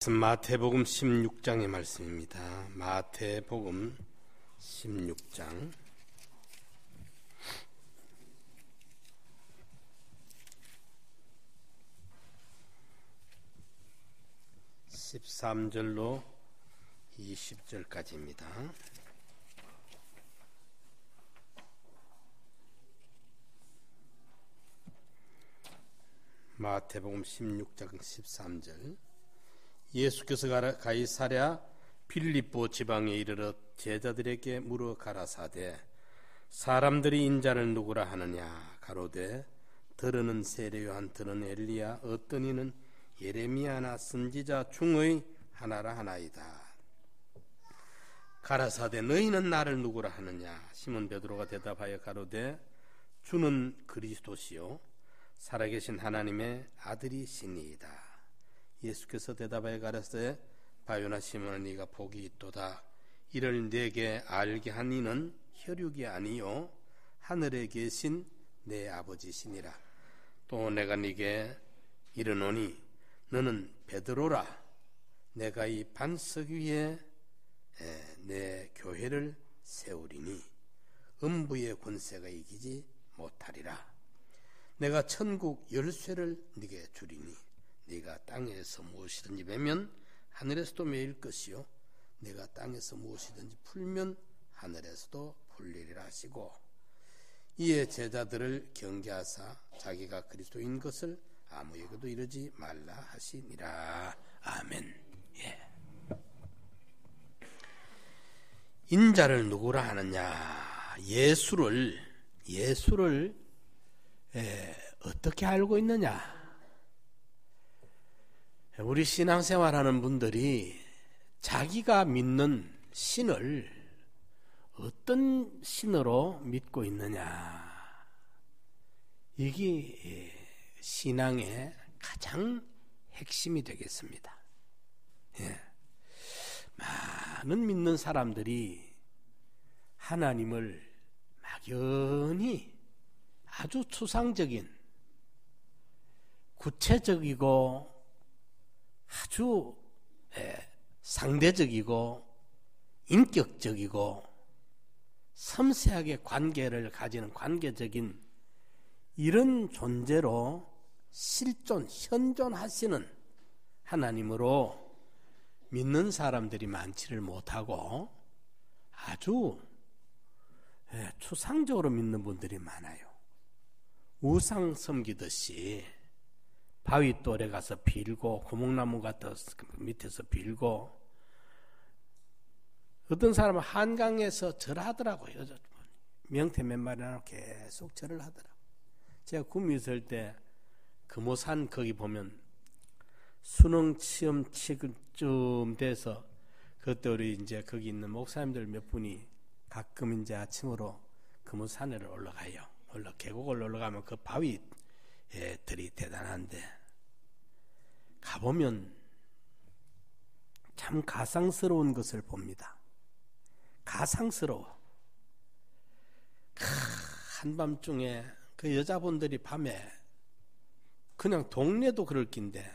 마태복음 16장의 말씀입니다. 마태복음 16장 13절로 20절까지입니다. 마태복음 16장 13절. 예수께서 가이사랴 빌립보 지방에 이르러 제자들에게 물어 가라사대 사람들이 인자를 누구라 하느냐 가로되 들으는 세례 요한 들은 엘리야 어떤 이는 예레미야나 선지자 중의 하나라 하나이다. 가라사대 너희는 나를 누구라 하느냐. 시몬 베드로가 대답하여 가로되 주는 그리스도시요 살아계신 하나님의 아들이시니이다. 예수께서 대답하여 가라사대 바요나 시몬아 네가 복이 있도다. 이를 네게 알게 한 이는 혈육이 아니요 하늘에 계신 내 아버지시니라. 또 내가 네게 이르노니 너는 베드로라. 내가 이 반석 위에 내 교회를 세우리니 음부의 권세가 이기지 못하리라. 내가 천국 열쇠를 네게 주리니 네가 땅에서 무엇이든지 매면 하늘에서도 매일 것이요 네가 땅에서 무엇이든지 풀면 하늘에서도 풀리리라 하시고 이에 제자들을 경계하사 자기가 그리스도인 것을 아무에게도 이르지 말라 하시니라. 아멘. 예. 인자를 누구라 하느냐. 예수를 어떻게 알고 있느냐. 우리 신앙생활하는 분들이 자기가 믿는 신을 어떤 신으로 믿고 있느냐. 이게 신앙의 가장 핵심이 되겠습니다. 예. 많은 믿는 사람들이 하나님을 막연히 아주 추상적인 구체적이고 아주 상대적이고 인격적이고 섬세하게 관계를 가지는 관계적인 이런 존재로 현존하시는 하나님으로 믿는 사람들이 많지를 못하고 아주 추상적으로 믿는 분들이 많아요. 우상 섬기듯이 바위돌에 가서 빌고 고목나무 같은 밑에서 빌고 어떤 사람은 한강에서 절하더라고요. 명태 몇 마리나 계속 절을 하더라고요. 제가 구미 있을 때 금오산 거기 보면 수능 시험 치금 돼서 그때 우리 이제 거기 있는 목사님들 몇 분이 가끔 이제 아침으로 금오산을 올라가요. 계곡을 올라가면 그 바위들이 대단한데 가보면 참 가상스러운 것을 봅니다. 가상스러워. 한밤중에 그 여자분들이 밤에 그냥 동네도 그럴 낀데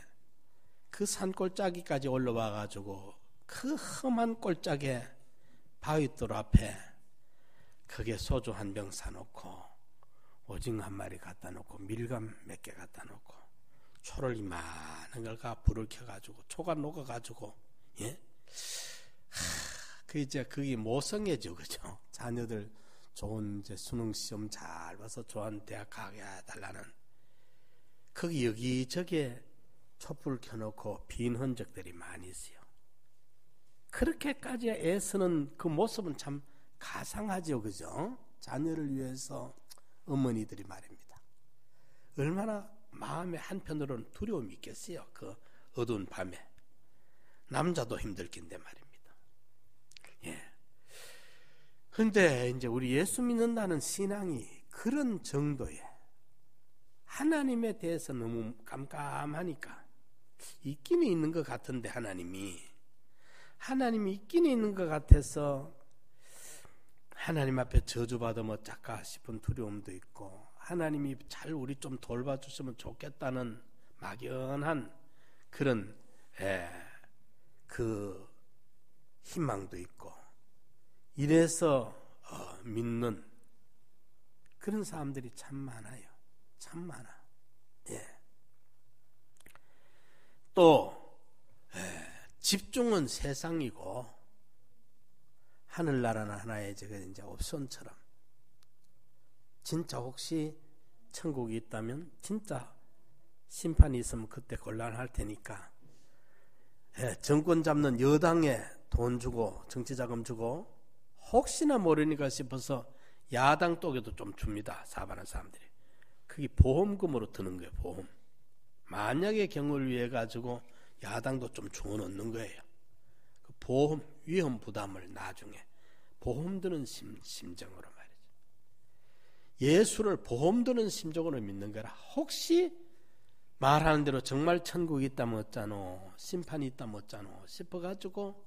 그 산골짜기까지 올라와가지고 그 험한 골짜기에 바위돌 앞에 거기에 소주 한 병 사놓고 오징어 한 마리 갖다 놓고 밀감 몇 개 갖다 놓고 초를 이만한 걸 불을 켜가지고 초가 녹아가지고 그 이제 그게 모성애죠, 그죠? 자녀들 좋은 이제 수능 시험 잘 봐서 좋은 대학 가게 해달라는 거기 여기저기 촛불 켜놓고 빈 흔적들이 많이 있어요. 그렇게까지 애쓰는 그 모습은 참 가상하죠, 그죠? 자녀를 위해서 어머니들이 말입니다. 얼마나 마음의 한편으로는 두려움이 있겠어요. 그 어두운 밤에 남자도 힘들 낀데 말입니다. 예. 근데 이제 우리 예수 믿는다는 신앙이 그런 정도에 하나님에 대해서 너무 깜깜하니까 있기는 있는 것 같은데 하나님이 있기는 있는 것 같아서 하나님 앞에 저주받으면 어쩔까 싶은 두려움도 있고 하나님이 잘 우리 좀 돌봐주시면 좋겠다는 막연한 그런 그 희망도 있고 이래서 믿는 그런 사람들이 참 많아요. 참 많아. 예. 또 집중은 세상이고 하늘나라는 하나의 이제 옵션처럼 진짜 혹시 천국이 있다면 진짜 심판이 있으면 그때 곤란할 테니까 정권 잡는 여당에 돈 주고 정치자금 주고 혹시나 모르니까 싶어서 야당 쪽에도 좀 줍니다. 사반한 사람들이. 그게 보험금으로 드는 거예요. 보험. 만약의 경우를 위해 가지고 야당도 좀 주워넣는 거예요. 그 보험 위험 부담을 나중에 보험 드는 심정으로 말이죠. 예수를 보험 드는 심정으로 믿는 거라. 혹시 말하는 대로 정말 천국이 있다면 어쩌노 심판이 있다면 어쩌노 싶어가지고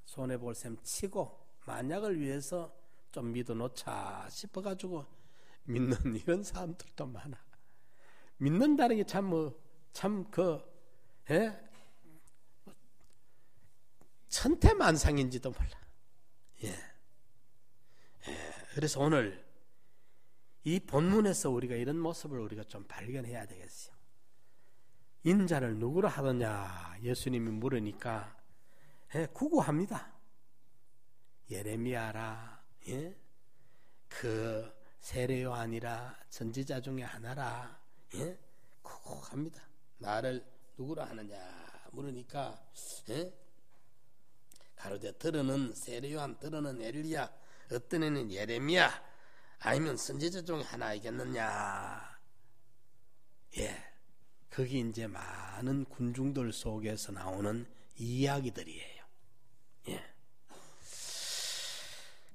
손해볼 셈 치고 만약을 위해서 좀 믿어놓자 싶어가지고 믿는 이런 사람들도 많아. 믿는다는 게 천태만상인지도 몰라. 그래서 오늘 이 본문에서 우리가 이런 모습을 우리가 좀 발견해야 되겠어요. 인자를 누구로 하느냐 예수님이 물으니까 구구합니다. 예레미야라, 그 세례 요한이라, 선지자 중에 하나라, 구구합니다. 나를 누구로 하느냐 물으니까 가로되 들으는 세례 요한, 들으는 엘리야, 어떤 애는 예레미야, 아니면 선지자 중에 하나이겠느냐. 거기 이제 많은 군중들 속에서 나오는 이야기들이에요.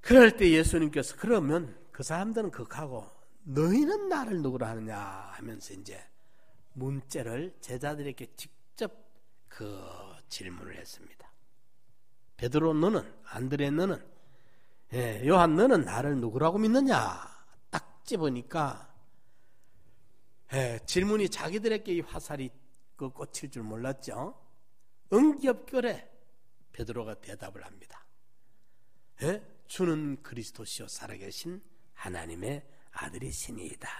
그럴 때 예수님께서 그러면 그 사람들은 그하고 너희는 나를 누구로 하느냐 하면서 이제 문제를 제자들에게 직접 그 질문을 했습니다. 베드로 너는, 안드레 너는, 요한 너는 나를 누구라고 믿느냐 딱 집으니까 질문이 자기들에게 이 화살이 꽂힐 줄 몰랐죠. 응겹결에 베드로가 대답을 합니다. 주는 그리스도시요 살아계신 하나님의 아들이시니이다.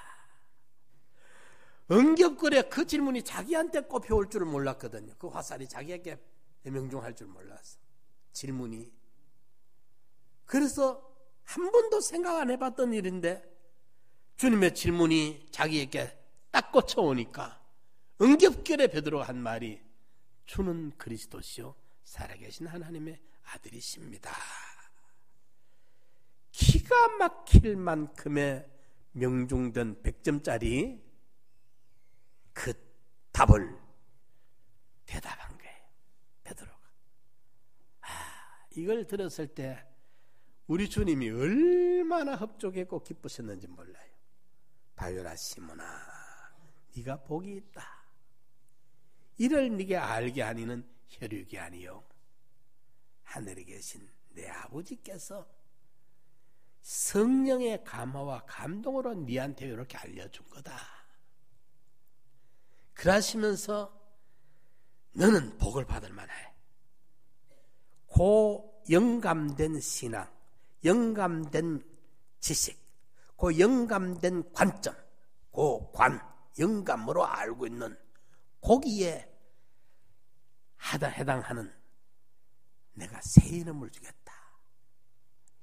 응겹결에 그 질문이 자기한테 꼽혀올 줄을 몰랐거든요. 그 화살이 자기에게 명중할 줄 몰랐어. 질문이. 그래서 한 번도 생각 안 해봤던 일인데 주님의 질문이 자기에게 딱 꽂혀오니까 응겹결에 베드로가 한 말이 주는 그리스도시요 살아계신 하나님의 아들이십니다. 기가 막힐 만큼의 명중된 100점짜리 그 답을 대답한 거예요. 베드로가. 이걸 들었을 때 우리 주님이 얼마나 흡족했고 기쁘셨는지 몰라요. 바요라 시몬아, 네가 복이 있다. 이를 네게 알게 하니는 혈육이 아니요 하늘에 계신 내 아버지께서 성령의 감화와 감동으로 네한테 이렇게 알려준 거다. 그러시면서 너는 복을 받을 만해. 고 영감된 신앙, 영감된 지식, 그 영감된 관점, 그 영감으로 알고 있는 거기에 해당하는 내가 새 이름을 주겠다.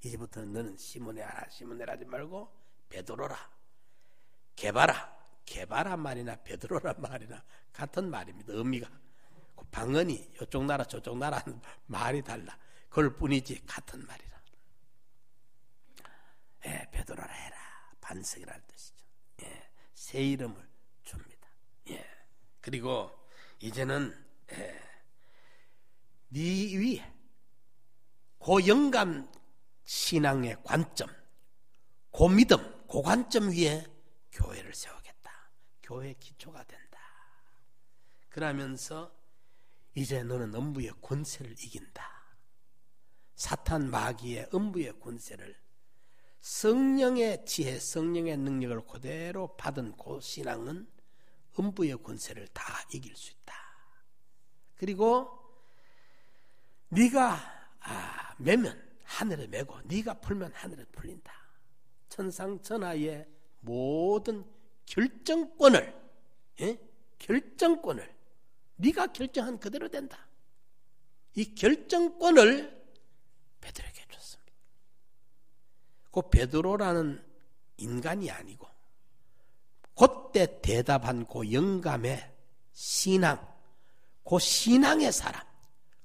이제부터는 너는 시몬이라 하지 말고 베드로라. 개바라 말이나 베드로라 말이나 같은 말입니다. 의미가. 그 방언이 이쪽 나라 저쪽 나라는 말이 달라. 그걸 뿐이지 같은 말이라. 베드로라 해라. 반석이라는 뜻이죠. 새 이름을 줍니다. 그리고 이제는 네 위에 그 영감 신앙의 관점, 그 믿음, 그 관점 위에 교회를 세우겠다. 교회의 기초가 된다. 그러면서 이제 너는 음부의 권세를 이긴다. 사탄 마귀의 음부의 권세를 성령의 지혜, 성령의 능력을 그대로 받은 그 신앙은 음부의 권세를 다 이길 수 있다. 그리고 네가 매면 하늘에 매고 네가 풀면 하늘에 풀린다. 천상천하의 모든 결정권을 네가 결정한 그대로 된다. 이 결정권을 베드로에게 줬습니다. 그 베드로라는 인간이 아니고 그때 대답한 그 영감의 신앙, 그 신앙의 사람,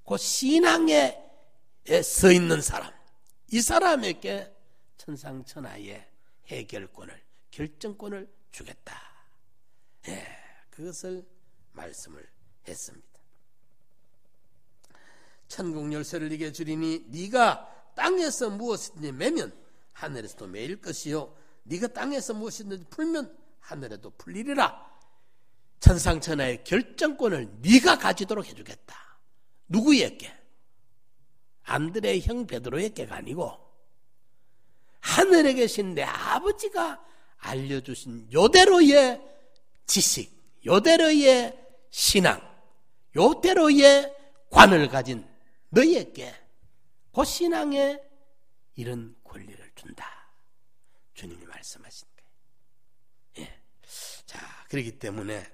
그 신앙에 서 있는 사람, 이 사람에게 천상천하의 해결권을, 결정권을 주겠다. 그것을 말씀을 했습니다. 천국 열쇠를 네게 주리니 네가 땅에서 무엇이든지 매면 하늘에서도 매일 것이요 네가 땅에서 무엇이든지 풀면 하늘에도 풀리리라. 천상천하의 결정권을 네가 가지도록 해주겠다. 누구에게? 안드레의 형 베드로에게가 아니고 하늘에 계신 내 아버지가 알려주신 요대로의 지식, 요대로의 신앙, 요대로의 관을 가진 너희에게 그 신앙에 이런 권리를 준다. 주님이 말씀하신 거예요. 자, 그렇기 때문에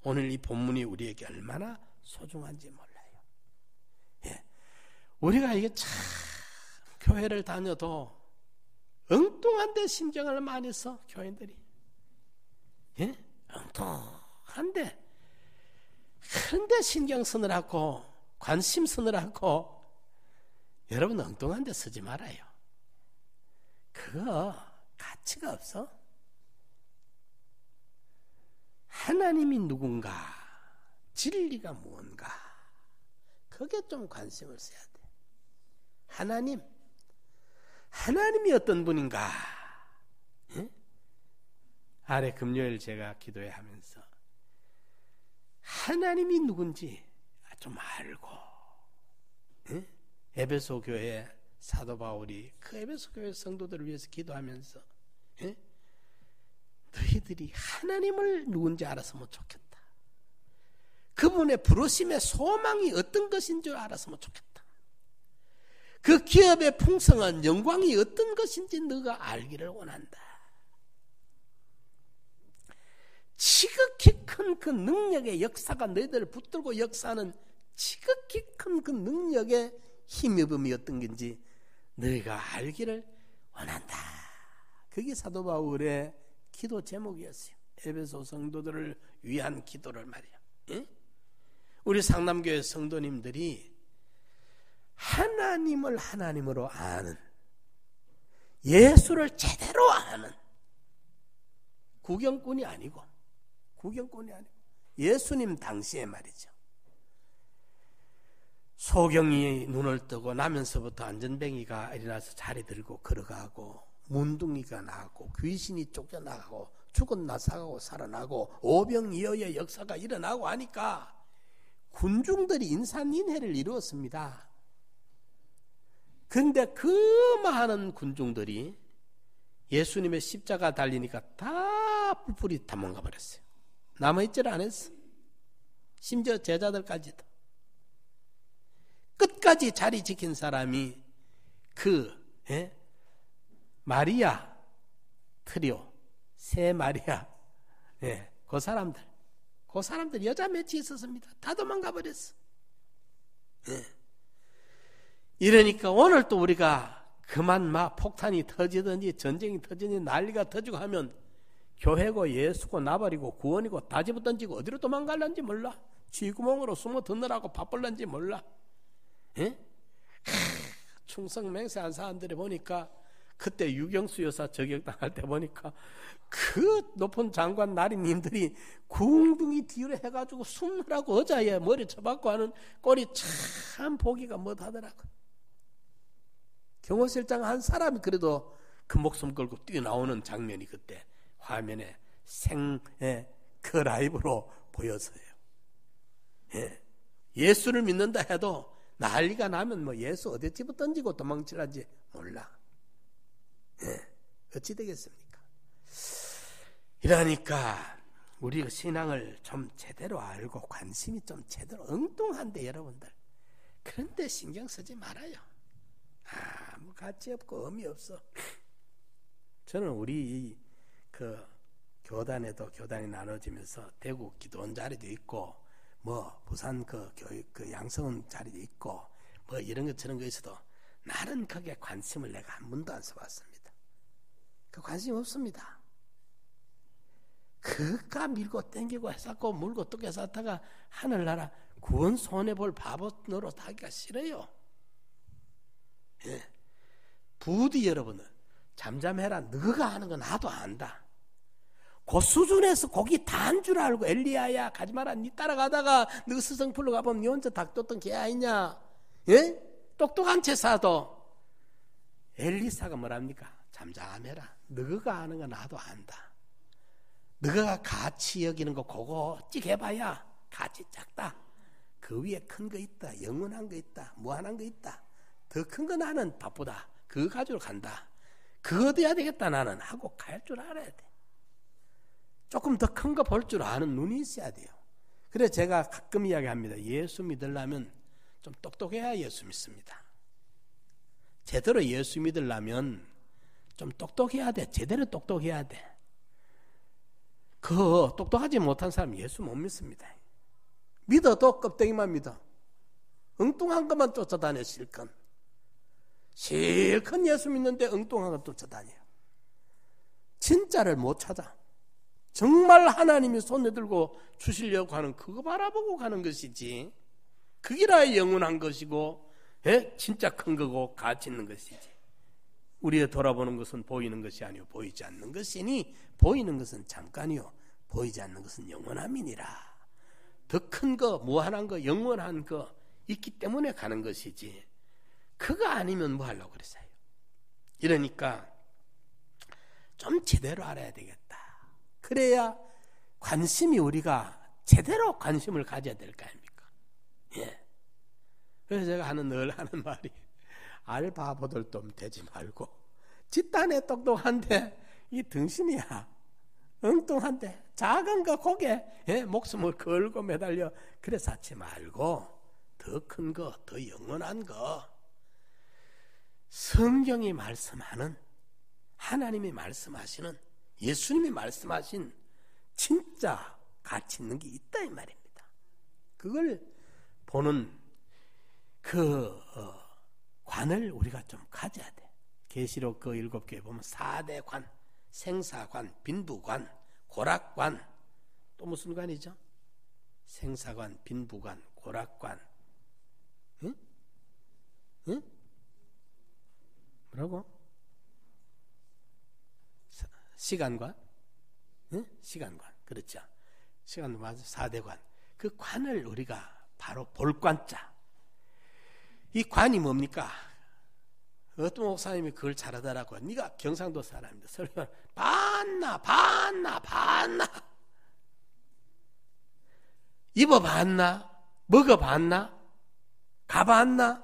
오늘 이 본문이 우리에게 얼마나 소중한지 몰라요. 우리가 이게 참 교회를 다녀도 엉뚱한 데 신경을 많이 써, 교인들이. 엉뚱한데 그런데 신경 쓰느라고 관심 쓰느라고 여러분 엉뚱한 데 쓰지 말아요. 그거 가치가 없어. 하나님이 누군가, 진리가 무언가, 그게 좀 관심을 써야 돼. 하나님이 어떤 분인가. 아래 금요일 제가 기도회 하면서 하나님이 누군지 좀 알고, 에베소 교회 사도 바울이 그 에베소 교회 성도들을 위해서 기도하면서 너희들이 하나님을 누군지 알았으면 좋겠다. 그분의 부르심의 소망이 어떤 것인 줄 알았으면 좋겠다. 그 기업의 풍성한 영광이 어떤 것인지 너가 알기를 원한다. 지극히 큰 그 능력의 역사가 너희들을 붙들고 역사하는 지극히 큰 그 능력의 힘입음이 어떤 건지 너희가 알기를 원한다. 그게 사도 바울의 기도 제목이었어요. 에베소 성도들을 위한 기도를 말이야. 우리 상남교회 성도님들이 하나님을 하나님으로 아는, 예수를 제대로 아는 구경꾼이 아니고 예수님 당시에 말이죠. 소경이 눈을 뜨고 나면서부터 안전뱅이가 일어나서 자리 들고 걸어가고, 문둥이가 나고, 귀신이 쫓겨나가고, 죽은 나사가고 살아나고, 오병이어의 역사가 일어나고 하니까 군중들이 인산인해를 이루었습니다. 그런데 그 많은 군중들이 예수님의 십자가 달리니까 다 뿔뿔이 다 도망가 버렸어요. 남아있지를 않았어. 심지어 제자들까지도. 끝까지 자리 지킨 사람이 마리아 트리오, 세 마리아, 그 사람들 여자 몇이 있었습니다. 다 도망가 버렸어. 이러니까 오늘 또 우리가 그만 막 폭탄이 터지든지 전쟁이 터지든지 난리가 터지고 하면 교회고 예수고 나발이고 구원이고 다 집어 던지고 어디로 도망갈런지 몰라. 쥐구멍으로 숨어 듣느라고 바쁠런지 몰라. 충성 맹세한 사람들이 보니까 그때 유경수 여사 저격당할 때 보니까 그 높은 장관 나리님들이 궁둥이 뒤로 해가지고 숨으라고 의자에 머리 쳐박고 하는 꼴이 참 보기가 못하더라고. 경호실장 한 사람이 그래도 그 목숨 걸고 뛰어나오는 장면이 그때 화면에 그 라이브로 보여서요. 예수를 믿는다 해도 난리가 나면 뭐 예수 어디 집어 던지고 도망치란지 몰라. 어찌 되겠습니까? 이러니까 우리 신앙을 좀 제대로 알고 관심이 좀 제대로 엉뚱한데 여러분들 그런데 신경 쓰지 말아요. 아무 가치 없고 의미 없어. 저는 우리 그 교단에도 교단이 나눠지면서 대구 기도원 자리도 있고 뭐 부산 그 교육 그 양성원 자리도 있고 뭐 이런 것 저런 거 있어도 나는 거기에 관심을 내가 한 번도 안 써봤습니다. 그 관심 없습니다. 그가 밀고 땡기고 해쌌고 물고 뜯겨 쌌다가 하늘나라 구원 손해볼 바보 노릇 하기가 싫어요. 예. 부디 여러분은 잠잠해라. 너가 하는 거 나도 안다. 그 수준에서 거기 다 한 줄 알고 엘리야야 가지 마라. 니 따라가다가 너 스승 풀러 가보면 니 혼자 닭 떴던 개 아니냐. 예? 똑똑한 채 사도 엘리사가 뭐랍니까? 잠잠해라. 너가 하는 거 나도 안다. 너가 가치 여기는 거 그거 찍 해봐야 가치 작다. 그 위에 큰 거 있다. 영원한 거 있다. 무한한 거 있다. 더 큰 거 나는 바쁘다. 그거 가지고 간다. 그거 돼야 되겠다 나는 하고 갈 줄 알아야 돼. 조금 더 큰 거 볼 줄 아는 눈이 있어야 돼요. 그래서 제가 가끔 이야기합니다. 예수 믿으려면 좀 똑똑해야 예수 믿습니다. 제대로 예수 믿으려면 좀 똑똑해야 돼. 제대로 똑똑해야 돼. 그 똑똑하지 못한 사람 예수 못 믿습니다. 믿어도 껍데기만 믿어. 엉뚱한 것만 쫓아다녀. 실컷 예수 믿는데 엉뚱한 것 쫓아다녀. 진짜를 못 찾아. 정말 하나님이 손에 들고 주시려고 하는 그거 바라보고 가는 것이지. 그기라 영원한 것이고 진짜 큰 거고 가치 있는 것이지. 우리의 돌아보는 것은 보이는 것이 아니요 보이지 않는 것이니 보이는 것은 잠깐이요 보이지 않는 것은 영원함이니라. 더 큰 거, 무한한 거, 영원한 거 있기 때문에 가는 것이지 그거 아니면 뭐 하려고 그랬어요. 이러니까 좀 제대로 알아야 되겠다. 그래야 관심이 우리가 제대로 관심을 가져야 될 거 아닙니까? 예. 그래서 제가 늘 하는 말이 알바보들 좀 되지 말고 집단에 똑똑한데 이 등신이야. 엉뚱한데 작은 거 고개 목숨을 걸고 매달려 그래 쌓지 말고 더 큰 거, 더 영원한 거 성경이 말씀하는 하나님이 말씀하시는 예수님이 말씀하신 진짜 가치 있는 게 있다 이 말입니다. 그걸 보는 그 관을 우리가 좀 가져야 돼. 계시록 그 7개 보면 4대 관, 생사관, 빈부관, 고락관, 또 무슨 관이죠? 생사관, 빈부관, 고락관. 응? 응? 뭐라고? 시간관? 응? 시간관. 그렇죠. 시간도 맞아. 4대 관. 그 관을 우리가 바로 볼 관자. 이 관이 뭡니까? 어떤 목사님이 그걸 잘하더라고요. 네가 경상도 사람입니다. 설교는 봤나 입어봤나 먹어봤나 가봤나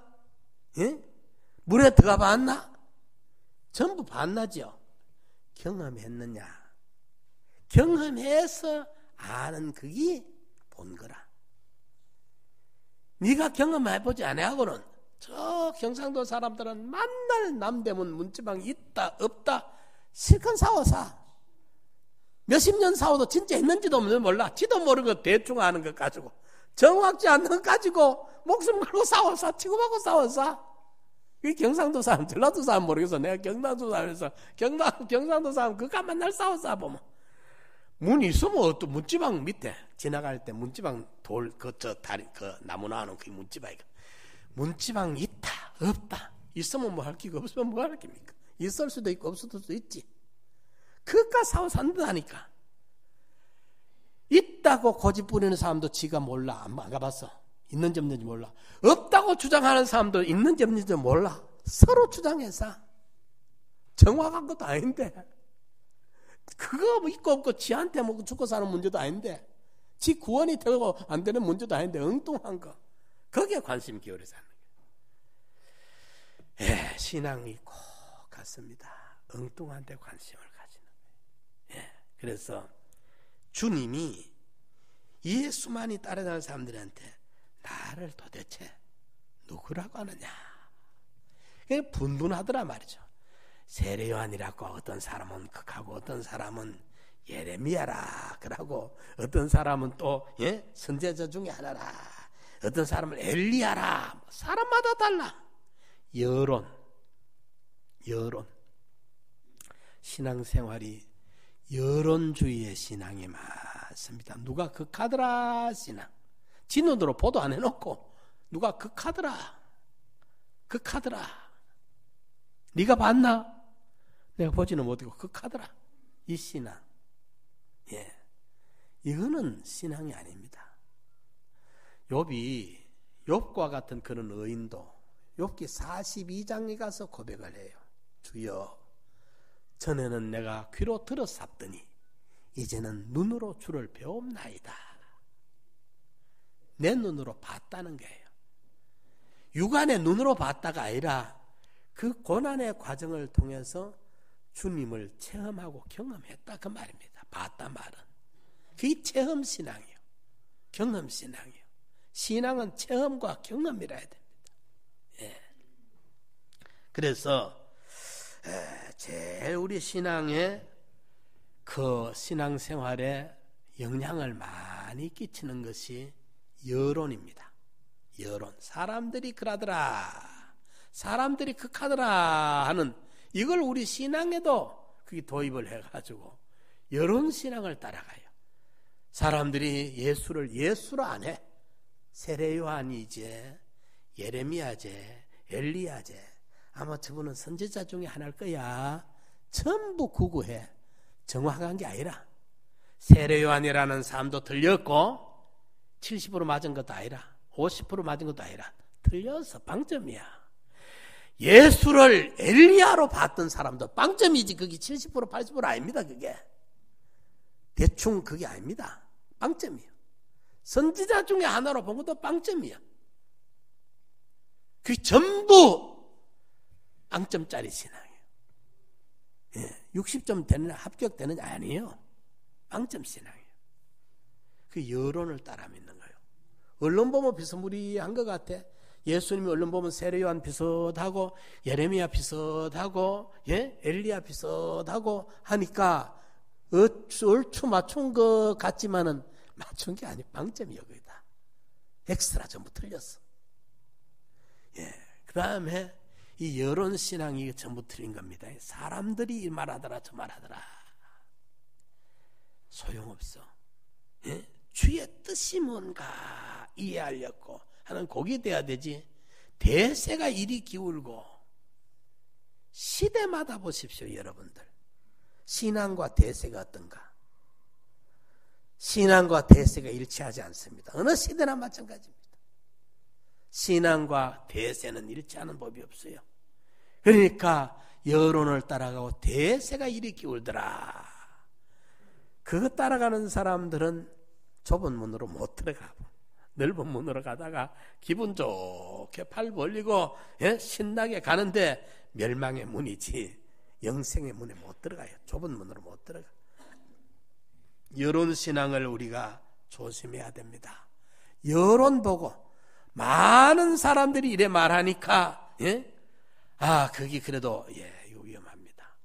물에 들어가봤나 전부 봤나죠. 경험했느냐. 경험해서 아는 그게 본 거라. 네가 경험해보지 않아하고는 저 경상도 사람들은 만날 남대문 문지방이 있다 없다 실컷 사와사 몇십 년 사와도 진짜 있는지도 몰라. 지도 모르는 거 대충 아는 것 가지고 정확지 않는 것 가지고 목숨 걸고 사와사 치고받고 사와사. 이 경상도 사람 전라도 사람 모르겠어. 내가 경상도 사람에서 경상도 사람 그것만 날 사와사 보면 문이 있으면 또 문지방 밑에 지나갈 때 문지방 돌 저 다리 그 나무 나오는 그 문지방이가 문지방 있다 없다 있으면 뭐 할 기가 없으면 뭐 할 깁니까? 있을 수도 있고 없을 수도 있지. 그깟 사고 산다니까. 있다고 고집 부리는 사람도 지가 몰라. 안 가봤어. 있는지 없는지 몰라. 없다고 주장하는 사람도 있는지 없는지 몰라. 서로 주장해서 정확한 것도 아닌데 그거 뭐 있고 없고 지한테 먹고 죽고 사는 문제도 아닌데 지 구원이 되고 안 되는 문제도 아닌데 엉뚱한 거 거기에 관심 기울여서 하는 거예요. 예, 신앙이 꼭 같습니다. 엉뚱한 데 관심을 가지는 거예요. 예, 그래서 주님이 예수만이 따라가는 사람들한테 나를 도대체 누구 누구라고 하느냐. 분분하더라 말이죠. 세례 요한이라고 어떤 사람은 극하고 어떤 사람은 예레미야라 그러고 어떤 사람은 또 선지자 중에 하나라, 어떤 사람은 엘리야라. 사람마다 달라. 여론. 신앙생활이 여론주의의 신앙이 많습니다. 누가 극하더라 신앙. 지 눈으로 보도 안 해놓고 누가 극하더라. 네가 봤나? 내가 보지는 못하고 극하더라. 이 신앙. 이거는 신앙이 아닙니다. 욥과 같은 그런 의인도 욥기 42장에 가서 고백을 해요. 주여, 전에는 내가 귀로 들었사더니 이제는 눈으로 주를 배움나이다. 내 눈으로 봤다는 거예요. 육안의 눈으로 봤다가 아니라 그 고난의 과정을 통해서 주님을 체험하고 경험했다 그 말입니다. 봤다 말은. 그게 체험신앙이에요. 경험신앙이에요. 신앙은 체험과 경험이라 해야 됩니다. 그래서 제일 우리 신앙의 그 신앙생활에 영향을 많이 끼치는 것이 여론입니다. 여론. 사람들이 그러더라, 사람들이 극하더라 하는 이걸 우리 신앙에도 그게 도입을 해가지고 여론 신앙을 따라가요. 사람들이 예수로 안 해. 세례 요한이제, 예레미야제, 엘리야제, 아마 저분은 선지자 중에 하나일 거야. 전부 구구해. 정확한 게 아니라 세례 요한이라는 사람도 틀렸고 70% 맞은 것도 아니라 50% 맞은 것도 아니라 틀려서 빵점이야. 예수를 엘리야로 봤던 사람도 빵점이지. 그게 70% 80% 아닙니다. 그게 대충 그게 아닙니다. 빵점이에요. 선지자 중에 하나로 본 것도 빵점이야. 그게 전부 빵점짜리 신앙이에요. 60점 되는 합격되는 아니에요. 빵점 신앙이에요. 그 여론을 따라 믿는 거예요. 언론 보면 비스무리한 것 같아. 예수님이 언론 보면 세례요한 비슷하고 예레미야 비슷하고 엘리야 비슷하고 하니까 얼추 맞춘 것 같지만은 맞춘 게 아니 빵점이요. 거기다 엑스트라 전부 틀렸어. 그 다음에 이 여론 신앙이 전부 틀린 겁니다. 사람들이 이 말하더라 저 말하더라 소용없어. 주의 뜻이 뭔가 이해하려고 하는 곡이 돼야 되지. 대세가 이리 기울고 시대마다 보십시오. 여러분들 신앙과 대세가 어떤가? 신앙과 대세가 일치하지 않습니다. 어느 시대나 마찬가지입니다. 신앙과 대세는 일치하는 법이 없어요. 그러니까 여론을 따라가고 대세가 이리 기울더라. 그거 따라가는 사람들은 좁은 문으로 못 들어가고 넓은 문으로 가다가 기분 좋게 팔 벌리고 신나게 가는데 멸망의 문이지 영생의 문에 못 들어가요. 좁은 문으로 못 들어가. 여론 신앙을 우리가 조심해야 됩니다. 여론 보고 많은 사람들이 이래 말하니까 그게 그래도 이거 위험합니다.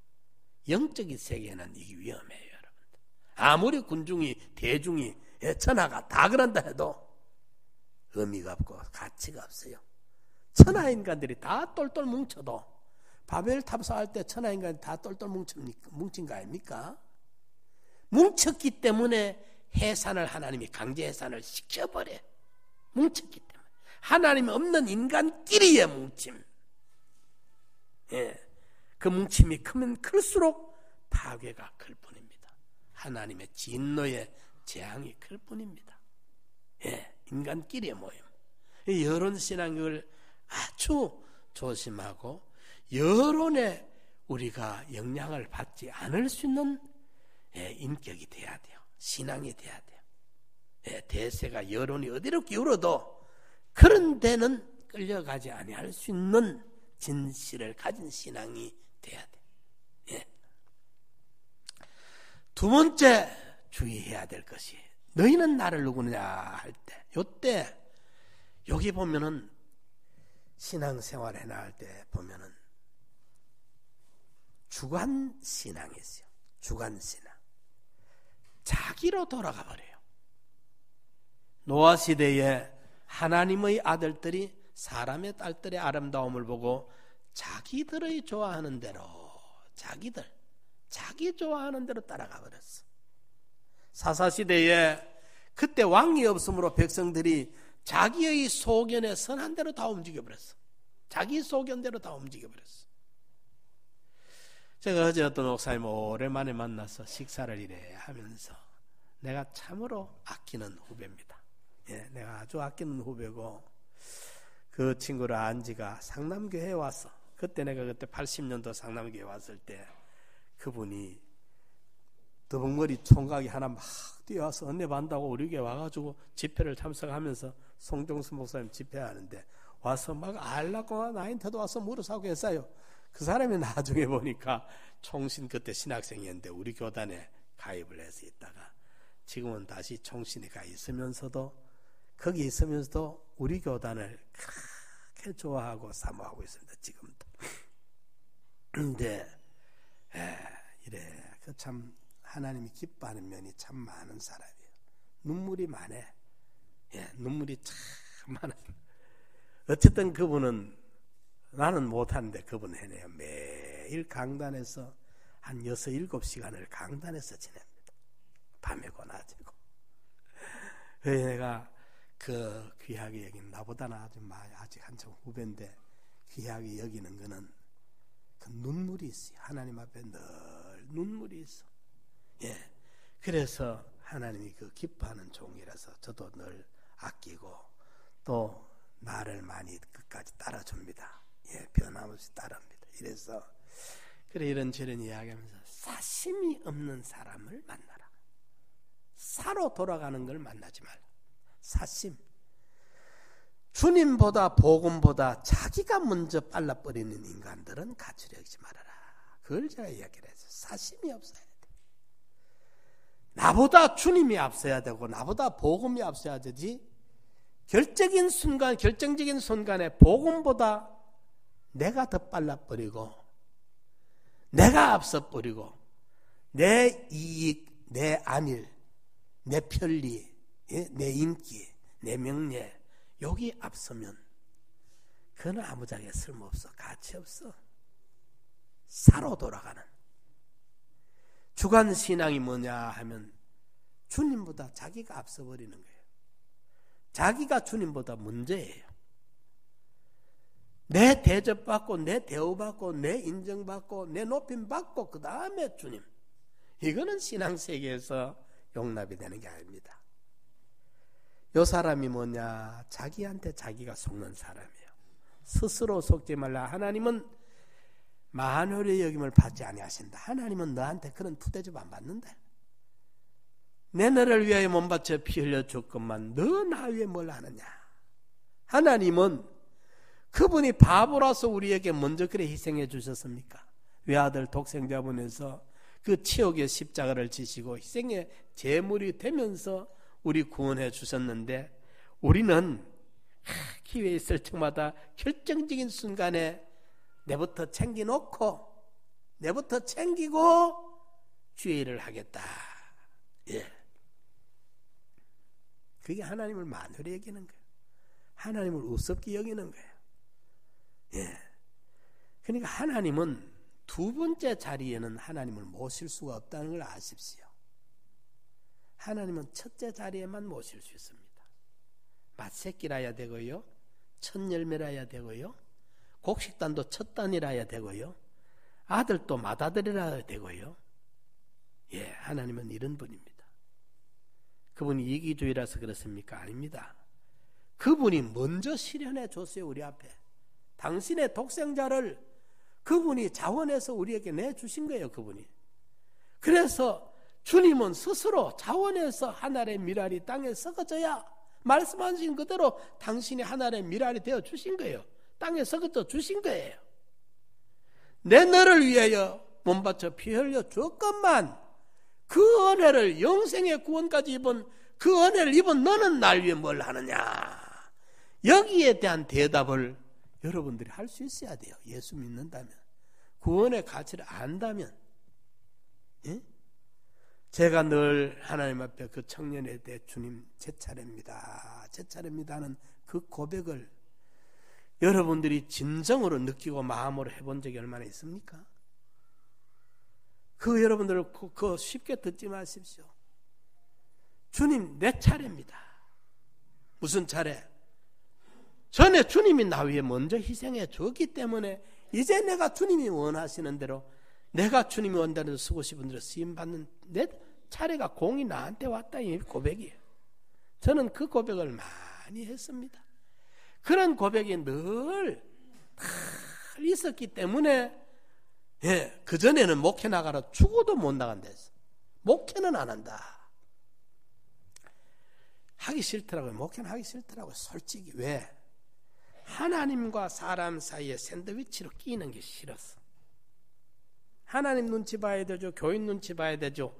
영적인 세계는 이게 위험해요. 여러분들. 아무리 군중이 대중이 천하가 다 그런다 해도 의미가 없고 가치가 없어요. 천하 인간들이 다 똘똘 뭉쳐도 바벨 탑사할 때 천하 인간이 다 똘똘 뭉친 거 아닙니까? 뭉쳤기 때문에 해산을 하나님이 강제 해산을 시켜버려. 뭉쳤기 때문에 하나님이 없는 인간끼리의 뭉침. 그 뭉침이 크면 클수록 파괴가 클 뿐입니다. 하나님의 진노의 재앙이 클 뿐입니다. 인간끼리의 모임. 여론 신앙을 아주 조심하고 여론에 우리가 영향을 받지 않을 수 있는 인격이 돼야 돼요. 신앙이 돼야 돼요. 대세가 여론이 어디로 기울어도 그런 데는 끌려가지 아니할 수 있는 진실을 가진 신앙이 돼야 돼요. 두 번째 주의해야 될 것이 너희는 나를 누구냐 할 때, 요때 여기 보면은 신앙생활 해나갈 때 보면은 주관신앙이 있어요. 주관신앙. 자기로 돌아가 버려요. 노아 시대에 하나님의 아들들이 사람의 딸들의 아름다움을 보고 자기들의 좋아하는 대로, 자기 좋아하는 대로 따라가 버렸어. 사사시대에 그때 왕이 없으므로 백성들이 자기의 소견에 선한 대로 다 움직여버렸어. 자기 소견대로 다 움직여버렸어. 제가 어제 어떤 목사님 오랜만에 만나서 식사를 이래 하면서 내가 참으로 아끼는 후배입니다. 예, 내가 아주 아끼는 후배고 그 친구를 안 지가 상남교회에 왔어. 그때 80년도 상남교회에 왔을 때 그분이 더벅머리 총각이 하나 막 뛰어와서 은혜 받는다고 우리 교회 와가지고 집회를 참석하면서 송정수 목사님 집회하는데 와서 막 알라고 나한테도 와서 물어사고 했어요. 그 사람이 나중에 보니까 총신 그때 신학생이었는데 우리 교단에 가입을 해서 있다가 지금은 다시 총신에 가 있으면서도 거기 있으면서도 우리 교단을 그렇게 좋아하고 사모하고 있습니다. 지금도. 근데 이래 그 참 하나님이 기뻐하는 면이 참 많은 사람이에요. 눈물이 많아. 예, 눈물이 참 많아. 어쨌든 그분은 나는 못하는데 그분 해내요. 매일 강단에서 한 6, 7시간을 강단에서 지냅니다. 밤이고 낮이고. 그래서 내가 그 귀하게 여기는 나보다는 아직 한참 후배인데 귀하게 여기는 거는 그 눈물이 있어요. 하나님 앞에 늘 눈물이 있어. 예. 그래서 하나님이 그 기뻐하는 종이라서 저도 늘 아끼고 또 나를 많이 끝까지 따라줍니다. 예, 변함없이 따릅니다. 이래서 그래 이런저런 이야기하면서 사심이 없는 사람을 만나라. 사로 돌아가는 걸 만나지 말라. 사심. 주님보다 복음보다 자기가 먼저 빨라버리는 인간들은 가치를 여기지 말아라. 그걸 제가 이야기를 했어요. 사심이 없어야 돼. 나보다 주님이 앞서야 되고 나보다 복음이 앞서야 되지. 결정적인 순간에 복음보다 내가 더 빨라버리고 내가 앞서버리고 내 이익, 내 안일, 내 편리, 내 인기, 내 명예 여기 앞서면 그건 아무짝에 쓸모없어. 가치 없어. 사로 돌아가는 주관신앙이 뭐냐 하면 주님보다 자기가 앞서버리는 거예요. 자기가 주님보다 문제예요. 내 대접받고 내 대우받고 내 인정받고 내 높임받고 그 다음에 주님. 이거는 신앙세계에서 용납이 되는 게 아닙니다. 이 사람이 뭐냐? 자기한테 자기가 속는 사람이에요. 스스로 속지 말라. 하나님은 만홀의 여김을 받지 아니하신다. 하나님은 너한테 그런 푸대접 안 받는다. 내 너를 위하여 몸 바쳐 피 흘려 줬건만 너 나 위해 뭘 하느냐. 하나님은 그분이 바보라서 우리에게 먼저 그래 희생해 주셨습니까? 외아들 독생자 보내서 그 치욕의 십자가를 지시고 희생의 제물이 되면서 우리 구원해 주셨는데 우리는 기회 있을 때마다 결정적인 순간에 내부터 챙기고 주의 일을 하겠다. 예. 그게 하나님을 만홀히 여기는 거예요. 하나님을 우습게 여기는 거예요. 예. 그러니까 하나님은 두 번째 자리에는 하나님을 모실 수가 없다는 걸 아십시오. 하나님은 첫째 자리에만 모실 수 있습니다. 맛새끼라야 되고요. 첫 열매라야 되고요. 곡식단도 첫 단이라야 되고요. 아들도 맏아들이라야 되고요. 예, 하나님은 이런 분입니다. 그분이 이기주의라서 그렇습니까? 아닙니다. 그분이 먼저 실현해 줬어요. 우리 앞에. 당신의 독생자를 그분이 자원해서 우리에게 내주신 거예요. 그분이. 그래서 주님은 스스로 자원해서 하늘의 미랄이 땅에 썩어져야 말씀하신 그대로 당신이 하늘의 미랄이 되어 주신 거예요. 땅에 썩어져 주신 거예요. 내 너를 위하여 몸 바쳐 피 흘려 줬건만 그 은혜를 영생의 구원까지 입은 그 은혜를 입은 너는 날 위해 뭘 하느냐. 여기에 대한 대답을 여러분들이 할 수 있어야 돼요. 예수 믿는다면, 구원의 가치를 안다면. 예? 제가 늘 하나님 앞에 그 청년에 대해 주님 제 차례입니다, 제 차례입니다는 그 고백을 여러분들이 진정으로 느끼고 마음으로 해본 적이 얼마나 있습니까? 그 여러분들 그거 쉽게 듣지 마십시오. 주님 내 차례입니다. 무슨 차례? 전에 주님이 나 위해 먼저 희생해 줬기 때문에 이제 내가 주님이 원하시는 대로, 내가 주님이 원하는 대로 쓰고 싶은 대로 쓰임받는 내 차례가 공이 나한테 왔다, 이 고백이에요. 저는 그 고백을 많이 했습니다. 그런 고백이 늘 있었기 때문에, 예, 그전에는 목회 나가라 죽어도 못 나간다 했어. 목회는 안 한다. 하기 싫더라고요. 목회는 하기 싫더라고요. 솔직히. 왜? 하나님과 사람 사이에 샌드위치로 끼는 게 싫었어. 하나님 눈치 봐야 되죠. 교인 눈치 봐야 되죠.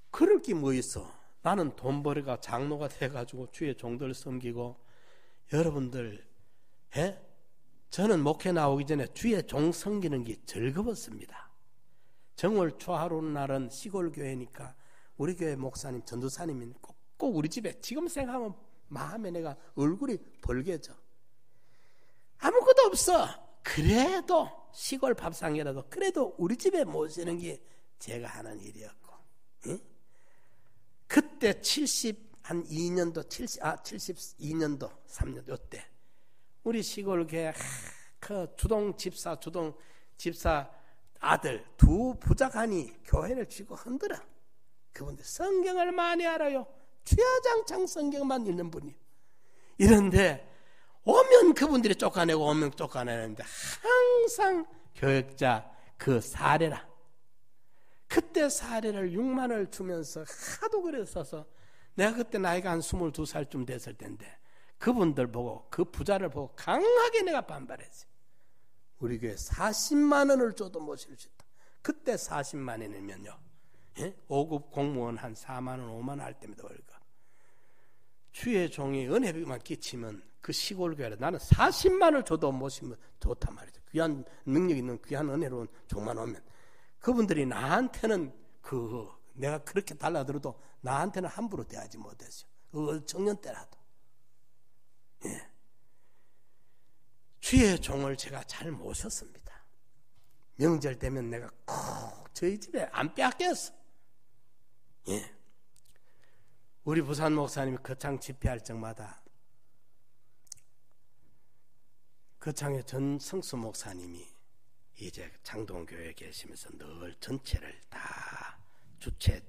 그럴 게 뭐 있어. 나는 돈 벌이가 장로가 돼가지고 주의 종들을 섬기고, 여러분들, 예? 저는 목회 나오기 전에 주의 종 섬기는 게 즐거웠습니다. 정월 초하루 날은 시골 교회니까 우리 교회 목사님, 전도사님이 꼭 우리 집에, 지금 생각하면 마음에 내가 얼굴이 벌개져. 아무것도 없어. 그래도 시골 밥상이라도 그래도 우리 집에 모시는 게 제가 하는 일이었고, 응? 그때 72년도 3년도 요때 우리 시골 교회 그 주동 집사 아들 두 부자간이 교회를 쥐고 흔들어. 그분들 성경을 많이 알아요. 주야장창 성경만 읽는 분이에요. 이런데 오면 그분들이 쫓아내고 오면 쫓아내는데 항상 교역자 그 사례라. 그때 사례를 6만 원을 주면서 하도 그랬어서 내가 그때 나이가 한 22살쯤 됐을 텐데 그분들 보고, 그 부자를 보고 강하게 내가 반발했어요. 우리 교회 40만 원을 줘도 모실 수 있다. 그때 40만 원이면요, 예? 5급 공무원 한 4만 원 5만 원 할 때입니다. 월급. 주의 종이 은혜비만 끼치면 그 시골 교회를 나는 40만 원을 줘도 모시면 좋단 말이죠. 귀한 능력 있는 귀한 은혜로운 종만 오면 그분들이 나한테는 내가 그렇게 달라들어도 나한테는 함부로 대하지 못했어요. 청년 때라도. 예. 주의 종을 제가 잘 모셨습니다. 명절 되면 내가 꼭 저희 집에 안 빼앗겼어. 예. 우리 부산 목사님이 거창 집회할 적마다 거창의 전성수 목사님이 이제 장동교회에 계시면서 늘 전체를 다 주최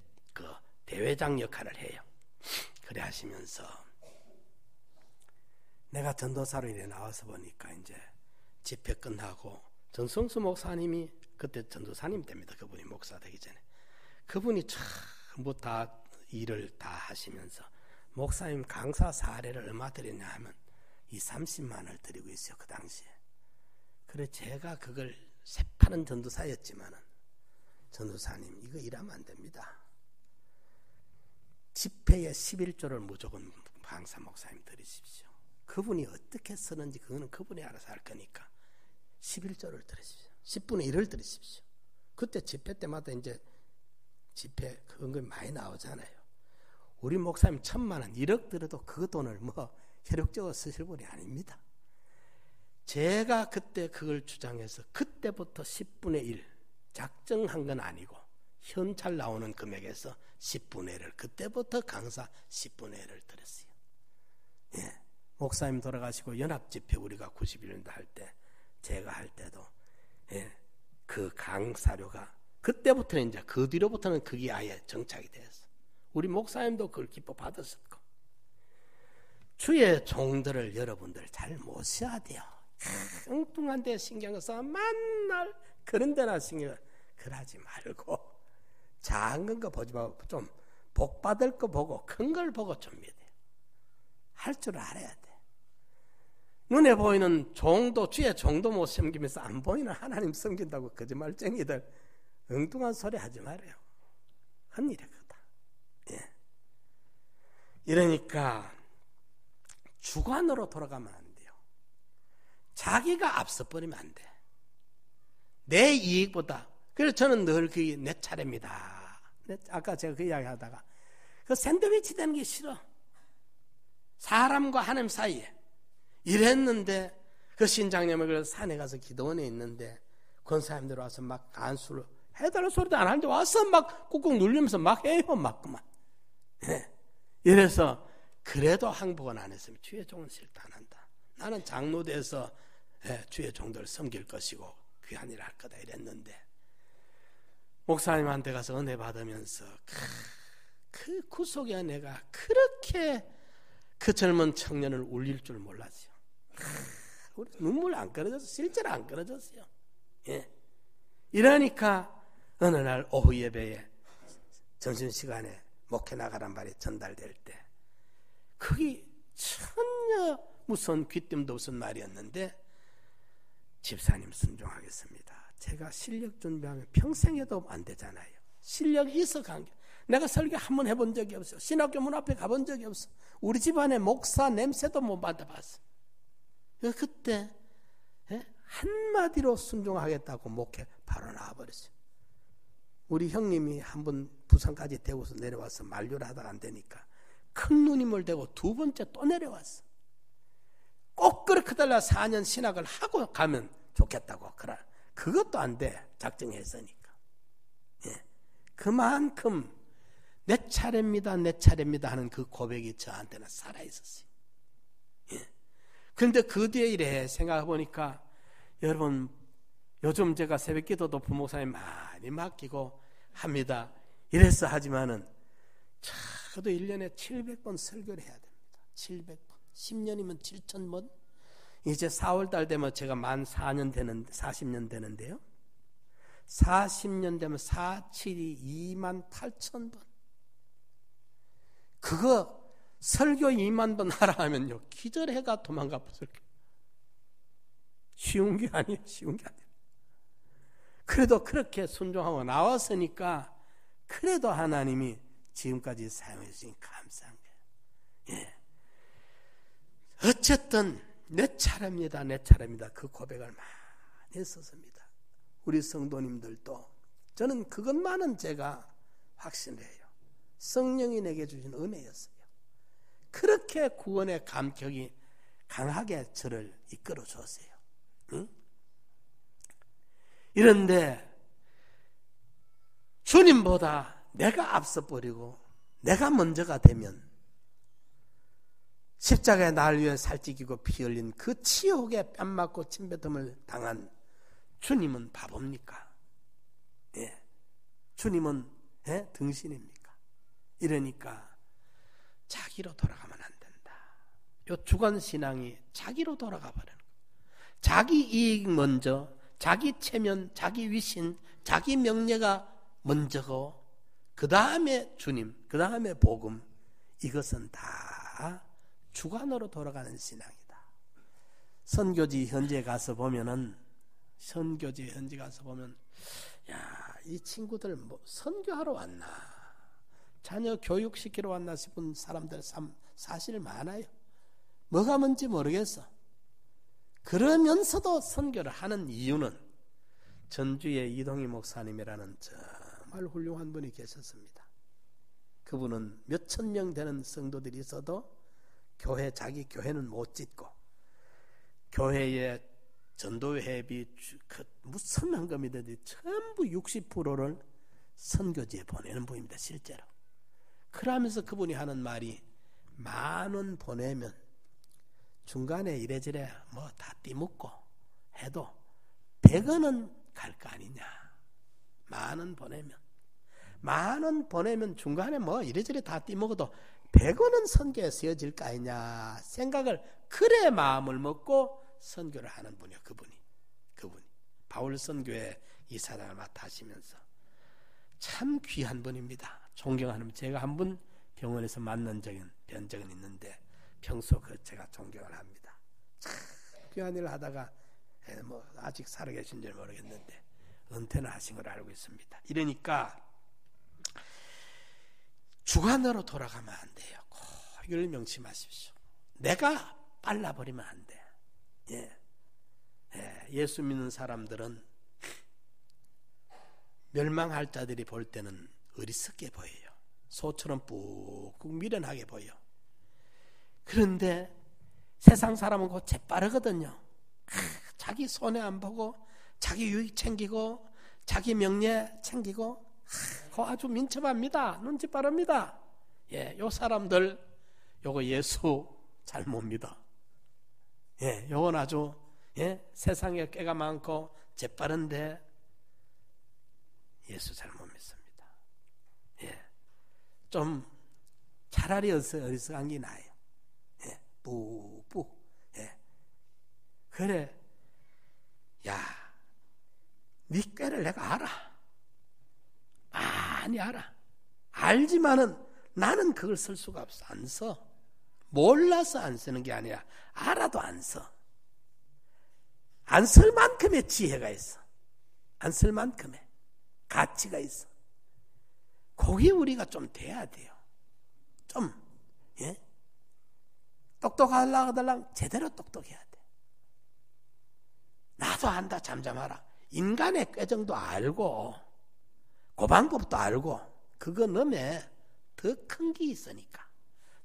대회장 역할을 해요. 그래 하시면서 내가 전도사로 이래 나와서 보니까 이제 집회 끝나고 전성수 목사님이 그때 전도사님 됩니다. 그분이 목사 되기 전에 그분이 전부 다 일을 다 하시면서 목사님 강사 사례를 얼마 드렸냐 하면 30만 원을 드리고 있어요. 그 당시에. 그래 제가 그걸 새파는 전도사였지만은 전도사님 이거 일하면 안 됩니다. 집회에 11조를 무조건 강사 목사님 드리십시오. 그분이 어떻게 쓰는지 그거는 그분이 알아서 할 거니까 11조를 드리십시오. 10분의 1을 드리십시오. 그때 집회 때마다 이제 집회 그런 거 많이 나오잖아요. 우리 목사님 1,000만 원, 1억 들어도 그 돈을 혈육적으로 쓰실 분이 아닙니다. 제가 그때 그걸 주장해서 그때부터 10분의 1 작정한 건 아니고 현찰 나오는 금액에서 10분의 1을 그때부터 강사 10분의 1을 드렸어요. 예. 목사님 돌아가시고 연합집회 우리가 91년도 할 때 제가 할 때도 예. 그 강사료가 그때부터는 이제 그 뒤로부터는 그게 아예 정착이 됐어. 우리 목사님도 그걸 기뻐 받았었고. 주의 종들을 여러분들 잘 모셔야 돼요. 엉뚱한 데 신경 써서 만날 그런 데나 신경 그러지 말고 작은 거 보지 말고 좀 복 받을 거 보고 큰 걸 보고 좀 믿어요. 할 줄 알아야 돼. 눈에 보이는 종도 주의 종도 못 섬기면서 안 보이는 하나님 섬긴다고 거짓말쟁이들 엉뚱한 소리 하지 말아요. 헛일이거든. 예. 이러니까 주관으로 돌아가면 안 돼요. 자기가 앞서 버리면 안 돼. 내 이익보다. 그래서 저는 늘 그게 내 차례입니다. 아까 제가 그 이야기 하다가 그 샌드위치 되는 게 싫어. 사람과 하나님 사이에 이랬는데 그 신장님을 그래서 산에 가서 기도원에 있는데 권사님들 와서 막 간수를 해달라는 소리도 안 하는데 와서 막 꾹꾹 눌리면서 막 해요. 막 그만. 네. 이래서 그래도 항복은 안 했으면 주의 종은 싫다 안 한다. 나는 장로돼서 주의 종들을 섬길 것이고 귀한 일을 할 거다 이랬는데 목사님한테 가서 은혜 받으면서 그 구속의 은혜가 그렇게 그 젊은 청년을 울릴 줄 몰랐어요. 우리 눈물 안 끊어졌어요. 실제로 안 끊어졌어요. 예. 이러니까 어느 날 오후 예배에 점심시간에 목회 나가란 말이 전달될 때 그게 전혀 무슨 귀띔도 없은 말이었는데 집사님 순종하겠습니다. 제가 실력 준비하면 평생에도 안 되잖아요. 실력이 있어 관계. 내가 설교 한 번 해본 적이 없어. 신학교 문 앞에 가본 적이 없어. 우리 집안에 목사 냄새도 못 맡아봤어. 그때 한마디로 순종하겠다고 목회 바로 나와버렸어요. 우리 형님이 한 번 부산까지 대구에서 내려와서 만류를 하다가 안 되니까 큰 누님을 대고 두 번째 또 내려왔어. 꼭 그렇게 달라 4년 신학을 하고 가면 좋겠다고. 그래. 그것도 안 돼. 작정했으니까. 예. 그만큼 내 차례입니다. 내 차례입니다 하는 그 고백이 저한테는 살아있었어요. 예. 그런데 그 뒤에 이래 생각해보니까 여러분 요즘 제가 새벽 기도도 부목사님 많이 맡기고 합니다. 이래서 하지만은 저도 1년에 700번 설교를 해야 됩니다. 700번. 10년이면 7,000번. 이제 4월달 되면 제가 만 4년 되는데 40년 되는데요. 40년 되면 4,7이 28,000번. 그거 설교 2만 번 하라 하면요. 기절해가 도망가 버릴게요. 쉬운 게 아니에요. 쉬운 게 아니에요. 그래도 그렇게 순종하고 나왔으니까 그래도 하나님이 지금까지 사용해 주신 감사한 거예요. 예. 어쨌든 내 차례입니다. 내 차례입니다. 그 고백을 많이 했었습니다. 우리 성도님들도 저는 그것만은 제가 확신해요. 성령이 내게 주신 은혜였어요. 그렇게 구원의 감격이 강하게 저를 이끌어 줬어요. 응? 이런데 주님보다 내가 앞서 버리고 내가 먼저가 되면 십자가에 나를 위해 살찌기고 피 흘린 그 치욕에 뺨 맞고 침뱉음을 당한 주님은 바보입니까? 예. 주님은 등신입니까? 이러니까 자기로 돌아가면 안 된다. 요 주관신앙이 자기로 돌아가 버리는 거예요. 자기 이익 먼저, 자기 체면, 자기 위신, 자기 명예가 먼저고 그 다음에 주님, 그 다음에 복음. 이것은 다 주관으로 돌아가는 신앙이다. 선교지 현지에 가서 보면은 야, 이 친구들 뭐 선교하러 왔나? 자녀 교육시키러 왔나 싶은 사람들 사실 많아요. 뭐가 뭔지 모르겠어. 그러면서도 선교를 하는 이유는 전주의 이동희 목사님이라는 정말 훌륭한 분이 계셨습니다. 그분은 몇천 명 되는 성도들이 있어도 자기 교회는 못 짓고 교회의 전도회비 무슨 헌금이든지 전부 60%를 선교지에 보내는 분입니다. 실제로. 그러면서 그분이 하는 말이 10,000원 보내면 중간에 이래저래 뭐 다 띠묻고 해도 100원은 갈 거 아니냐. 10,000원 보내면 10,000원 보내면 중간에 뭐 이래저래 다 띠먹어도 100원은 선교에 쓰여질 거 아니냐 생각을 그래 마음을 먹고 선교를 하는 분이요. 그분이 바울 선교회 이사장을 맡아 하시면서 참 귀한 분입니다. 존경하는 분. 제가 한 분 병원에서 뵌 적은 있는데 평소 제가 존경을 합니다. 참 귀한 일을 하다가 뭐 아직 살아계신지 모르겠는데 은퇴는 하신 걸 알고 있습니다. 이러니까 주관으로 돌아가면 안 돼요. 꼭 이걸 명심하십시오. 내가 빨라버리면 안 돼. 예. 예수 믿는 사람들은 멸망할 자들이 볼 때는 어리석게 보여요. 소처럼 꾹꾹 미련하게 보여. 그런데 세상 사람은 곧 재빠르거든요. 자기 손해 안 보고 자기 유익 챙기고 자기 명예 챙기고 그거 아주 민첩합니다. 눈치 빠릅니다. 예, 요 사람들 요거 예수 잘 못 믿어. 예, 요건 아주 세상에 꾀가 많고 재빠른데 예수 잘 못 믿습니다. 예, 좀 차라리 어리석한 게 나아요. 예, 뿌뿌. 예, 그래. 야, 네 꾀를 내가 알아. 많이 알아. 알지만은 나는 그걸 쓸 수가 없어. 안 써. 몰라서 안 쓰는 게 아니라 알아도 안 써. 안 쓸 만큼의 지혜가 있어. 안 쓸 만큼의 가치가 있어. 거기에 우리가 좀 돼야 돼요. 좀 똑똑하려고 제대로 똑똑해야 돼. 나도 안다 잠잠하라. 인간의 꾀정도 알고 그 방법도 알고 그거 넘에 더 큰 게 있으니까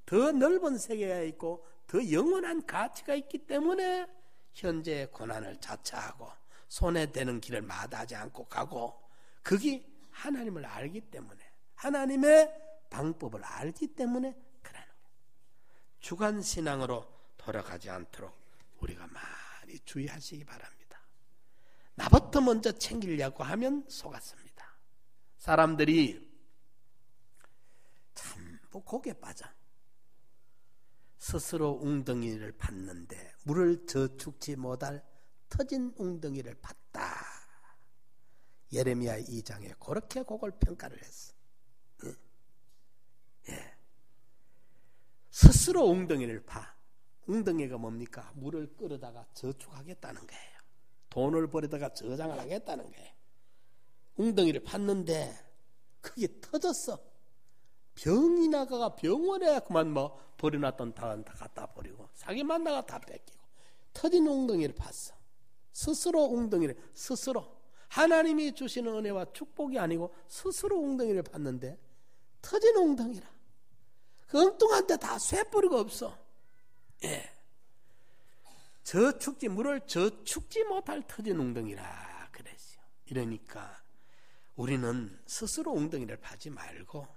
더 넓은 세계가 있고 더 영원한 가치가 있기 때문에 현재의 고난을 자처하고 손에 대는 길을 마다하지 않고 가고 그게 하나님을 알기 때문에 하나님의 방법을 알기 때문에 그러는 거예요. 주관신앙으로 돌아가지 않도록 우리가 많이 주의하시기 바랍니다. 나부터 먼저 챙기려고 하면 속았습니다. 사람들이 전부 곡에 빠져 스스로 웅덩이를 팠는데 물을 저축지 못할 터진 웅덩이를 팠다. 예레미야 2장에 그렇게 그걸 평가를 했어. 예. 스스로 웅덩이를 파. 웅덩이가 뭡니까? 물을 끌어다가 저축하겠다는 거예요. 돈을 벌여다가 저장을 하겠다는 거예요. 웅덩이를 팠는데 그게 터졌어. 병이 나가가 병원에 그만 버려놨던 다 갖다 버리고 사기 만나가 다 뺏기고 터진 웅덩이를 팠어. 스스로 웅덩이를 스스로 하나님이 주시는 은혜와 축복이 아니고 스스로 웅덩이를 팠는데 터진 웅덩이라. 그 엉뚱한 데 다 쇠뿌리가 없어. 예. 물을 저축지 못할 터진 웅덩이라 그랬어요. 이러니까 우리는 스스로 웅덩이를 파지 말고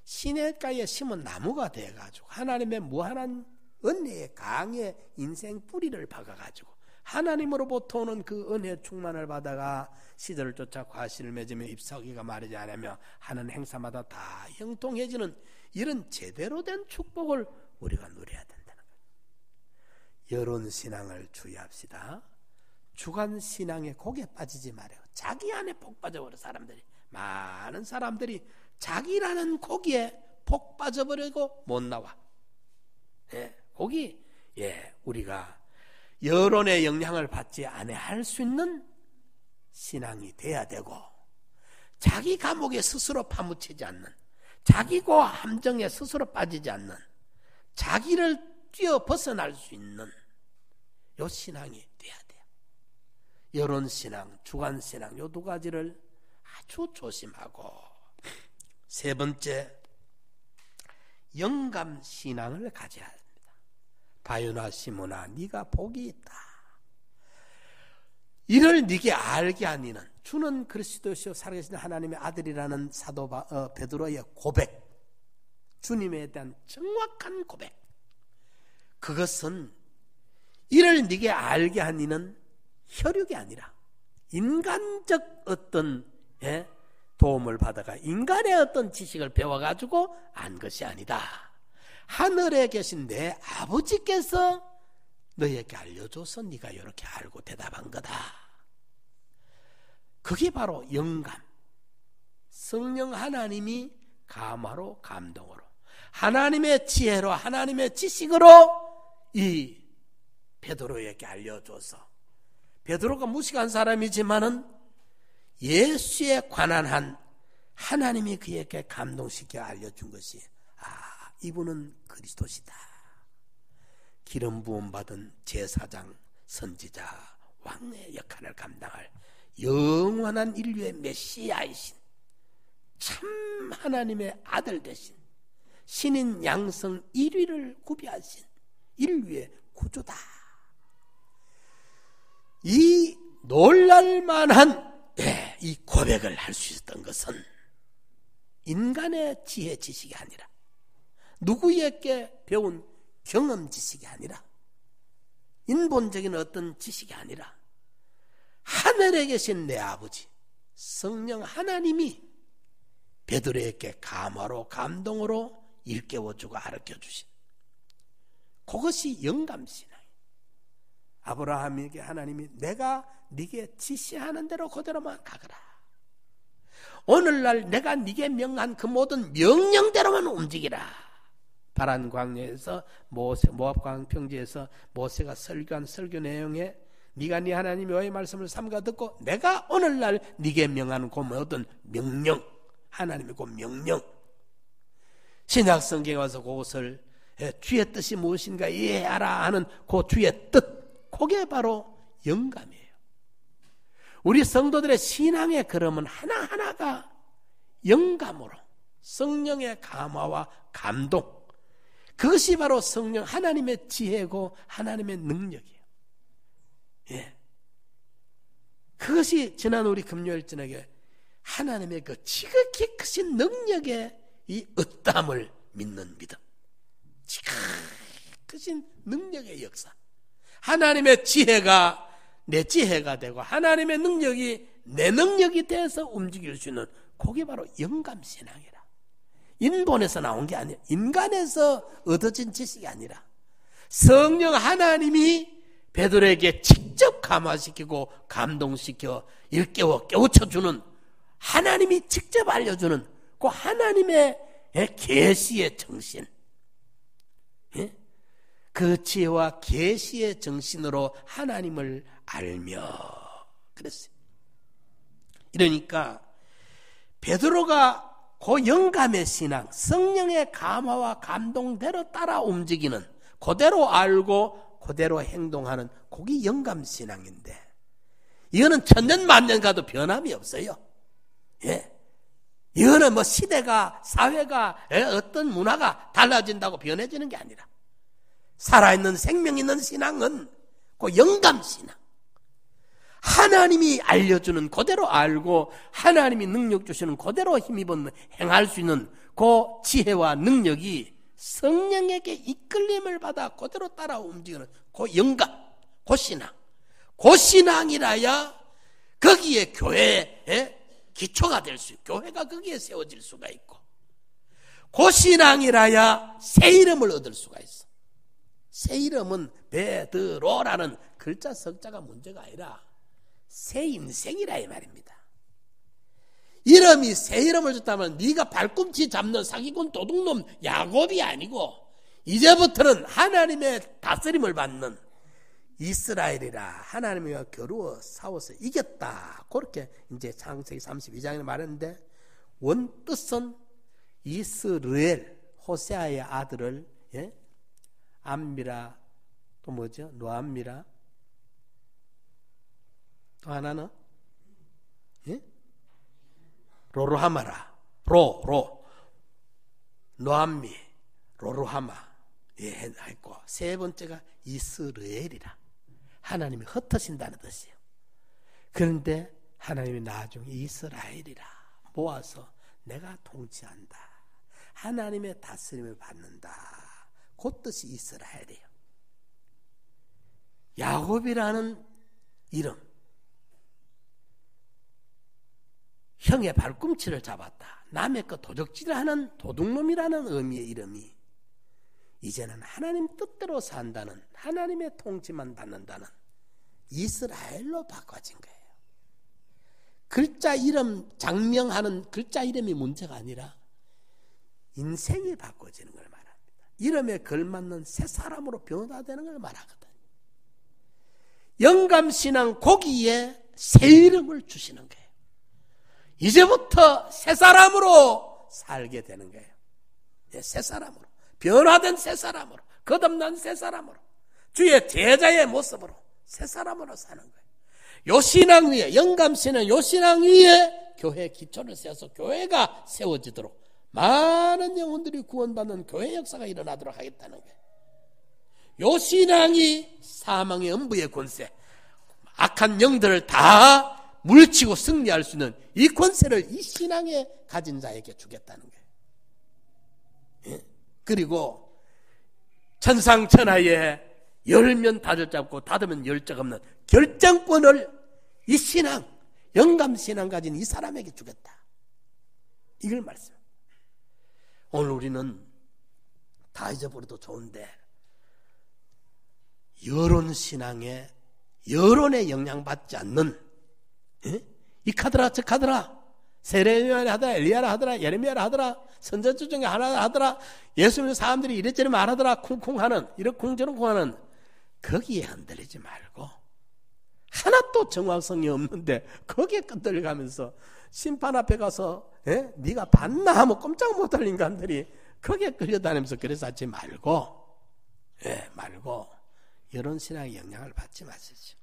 시냇가에 심은 나무가 돼가지고 하나님의 무한한 은혜의 강의 인생 뿌리를 박아가지고 하나님으로부터 오는 그 은혜 충만을 받아가 시절을 쫓아 과실을 맺으며 잎사귀가 마르지 않으며 하는 행사마다 다 형통해지는 이런 제대로 된 축복을 우리가 누려야 된다는 거예요. 여론신앙을 주의합시다. 주관신앙의 곡에 빠지지 말아요. 자기 안에 폭 빠져버려 사람들이. 많은 사람들이 자기라는 고기에 폭 빠져버리고 못 나와. 예, 거기 우리가 여론의 영향을 받지 않아 할 수 있는 신앙이 돼야 되고 자기 감옥에 스스로 파묻히지 않는 자기 고 함정에 스스로 빠지지 않는 자기를 뛰어 벗어날 수 있는 요 신앙이 돼야 돼요. 여론신앙, 주관신앙 요 두 가지를 아주 조심하고 세 번째 영감신앙을 가져야 합니다. 바요나 시몬아 네가 복이 있다. 이를 네게 알게 하니는 주는 그리스도시요 살아계신 하나님의 아들이라는 사도 베드로의 고백, 주님에 대한 정확한 고백, 그것은 이를 네게 알게 하니는 혈육이 아니라 인간적 어떤 도움을 받아가 인간의 어떤 지식을 배워가지고 안 것이 아니다. 하늘에 계신 내 아버지께서 너에게 알려줘서 네가 이렇게 알고 대답한 거다. 그게 바로 영감. 성령 하나님이 감화로 감동으로 하나님의 지혜로 하나님의 지식으로 이 베드로에게 알려줘서 베드로가 무식한 사람이지만은 예수에 관한 한 하나님이 그에게 감동시켜 알려준 것이 이분은 그리스도시다. 기름 부음 받은 제사장, 선지자, 왕의 역할을 감당할 영원한 인류의 메시아이신 참 하나님의 아들 되신 신인 양성 1위를 구비하신 인류의 구주다. 이 놀랄만한 이 고백을 할 수 있었던 것은 인간의 지혜 지식이 아니라 누구에게 배운 경험 지식이 아니라 인본적인 어떤 지식이 아니라 하늘에 계신 내 아버지 성령 하나님이 베드로에게 감화로 감동으로 일깨워주고 가르쳐주신 그것이 영감신앙이에요. 아브라함에게 하나님이 내가 네게 지시하는 대로 그대로만 가거라. 오늘날 내가 네게 명한 그 모든 명령대로만 움직이라. 바란 광야에서 모압 광 평지에서 모세가 설교한 설교 내용에 네가 네 하나님 여호와의 말씀을 삼가 듣고 내가 오늘날 네게 명하는 그 모든 명령, 하나님의 그 명령, 신약 성경에 와서 그것을 주의 뜻이 무엇인가 이해하라 하는 그 주의 뜻, 그게 바로 영감이에요. 우리 성도들의 신앙의 걸음은 하나하나가 영감으로 성령의 감화와 감동, 그것이 바로 성령 하나님의 지혜고 하나님의 능력이에요. 예. 그것이 지난 우리 금요일 저녁에 하나님의 그 지극히 크신 능력의 이 으뜸을 믿는 믿음, 지극히 크신 능력의 역사, 하나님의 지혜가 내 지혜가 되고 하나님의 능력이 내 능력이 돼서 움직일 수 있는 그게 바로 영감신앙이라. 인본에서 나온 게 아니라 인간에서 얻어진 지식이 아니라 성령 하나님이 베드로에게 직접 감화시키고 감동시켜 일깨워 깨우쳐주는, 하나님이 직접 알려주는 그 하나님의 계시의 정신, 그 지혜와 계시의 정신으로 하나님을 알며 그랬어요. 이러니까 베드로가 그 영감의 신앙, 성령의 감화와 감동대로 따라 움직이는, 그대로 알고 그대로 행동하는 그게 영감신앙인데, 이거는 천년만년 가도 변함이 없어요. 예. 이거는 뭐 시대가, 사회가, 어떤 문화가 달라진다고 변해지는 게 아니라 살아있는 생명 있는 신앙은 그 영감신앙, 하나님이 알려주는 그대로 알고 하나님이 능력 주시는 그대로 힘입어 행할 수 있는 그 지혜와 능력이 성령에게 이끌림을 받아 그대로 따라 움직이는 그 영감, 그 신앙, 그 신앙이라야 거기에 교회의 기초가 될 수 있고 교회가 거기에 세워질 수가 있고, 그 신앙이라야 새 이름을 얻을 수가 있어. 새 이름은 베드로라는 글자 석자가 문제가 아니라 새 인생이라 이 말입니다. 이름이 새 이름을 줬다면 네가 발꿈치 잡는 사기꾼 도둑놈 야곱이 아니고 이제부터는 하나님의 다스림을 받는 이스라엘이라, 하나님과 겨루어 싸워서 이겼다. 그렇게 이제 창세기 32장에 말했는데, 원뜻은 이스라엘, 호세아의 아들을 암미라, 또 뭐죠? 노암미라, 또 하나는 로루하마라, 노암미, 로루하마 했고, 세 번째가 이스라엘이라, 하나님이 흩으신다는 뜻이에요. 그런데 하나님이 나중에 이스라엘이라 모아서 내가 통치한다, 하나님의 다스림을 받는다, 그 뜻이 이스라엘이에요. 야곱이라는 이름, 형의 발꿈치를 잡았다, 남의 거 도적질하는 도둑놈이라는 의미의 이름이 이제는 하나님 뜻대로 산다는, 하나님의 통치만 받는다는 이스라엘로 바꿔진 거예요. 글자 이름, 장명하는 글자 이름이 문제가 아니라 인생이 바꿔지는 걸 말합니다. 이름에 걸맞는 새 사람으로 변화되는 걸 말하거든요. 영감신앙 거기에 새 이름을 주시는 거예요. 이제부터 새 사람으로 살게 되는 거예요. 새 사람으로, 변화된 새 사람으로, 거듭난 새 사람으로, 주의 제자의 모습으로 새 사람으로 사는 거예요. 요 신앙 위에, 영감신앙 요 신앙 위에 교회 기초를 세워서 교회가 세워지도록 많은 영혼들이 구원받는 교회 역사가 일어나도록 하겠다는 거예요. 요 신앙이 사망의 음부의 권세, 악한 영들을 다 물리치고 승리할 수 있는 이 권세를 이 신앙에 가진 자에게 주겠다는 거예요. 예? 그리고 천상천하에 열면 다들 잡고 닫으면 열 적 없는 결정권을 이 신앙, 영감신앙 가진 이 사람에게 주겠다. 이걸 말씀. 오늘 우리는 다 잊어버려도 좋은데 여론신앙에 여론에 영향받지 않는, 예? 이 카드라 저 카드라 세레미야라 하더라, 엘리야라 하더라, 예레미야라 하더라, 선전주 중에 하나 하더라, 예수 믿는 사람들이 이래저래 말하더라, 쿵쿵하는, 이러쿵저러쿵 하는, 거기에 흔들리지 말고 하나도 정확성이 없는데 거기에 끄들려가면서 심판 앞에 가서 네가 봤나 하면 꼼짝 못할 인간들이 거기에 끌려다니면서 그래서 하지 말고, 말고 이런 신앙의 영향을 받지 마시죠.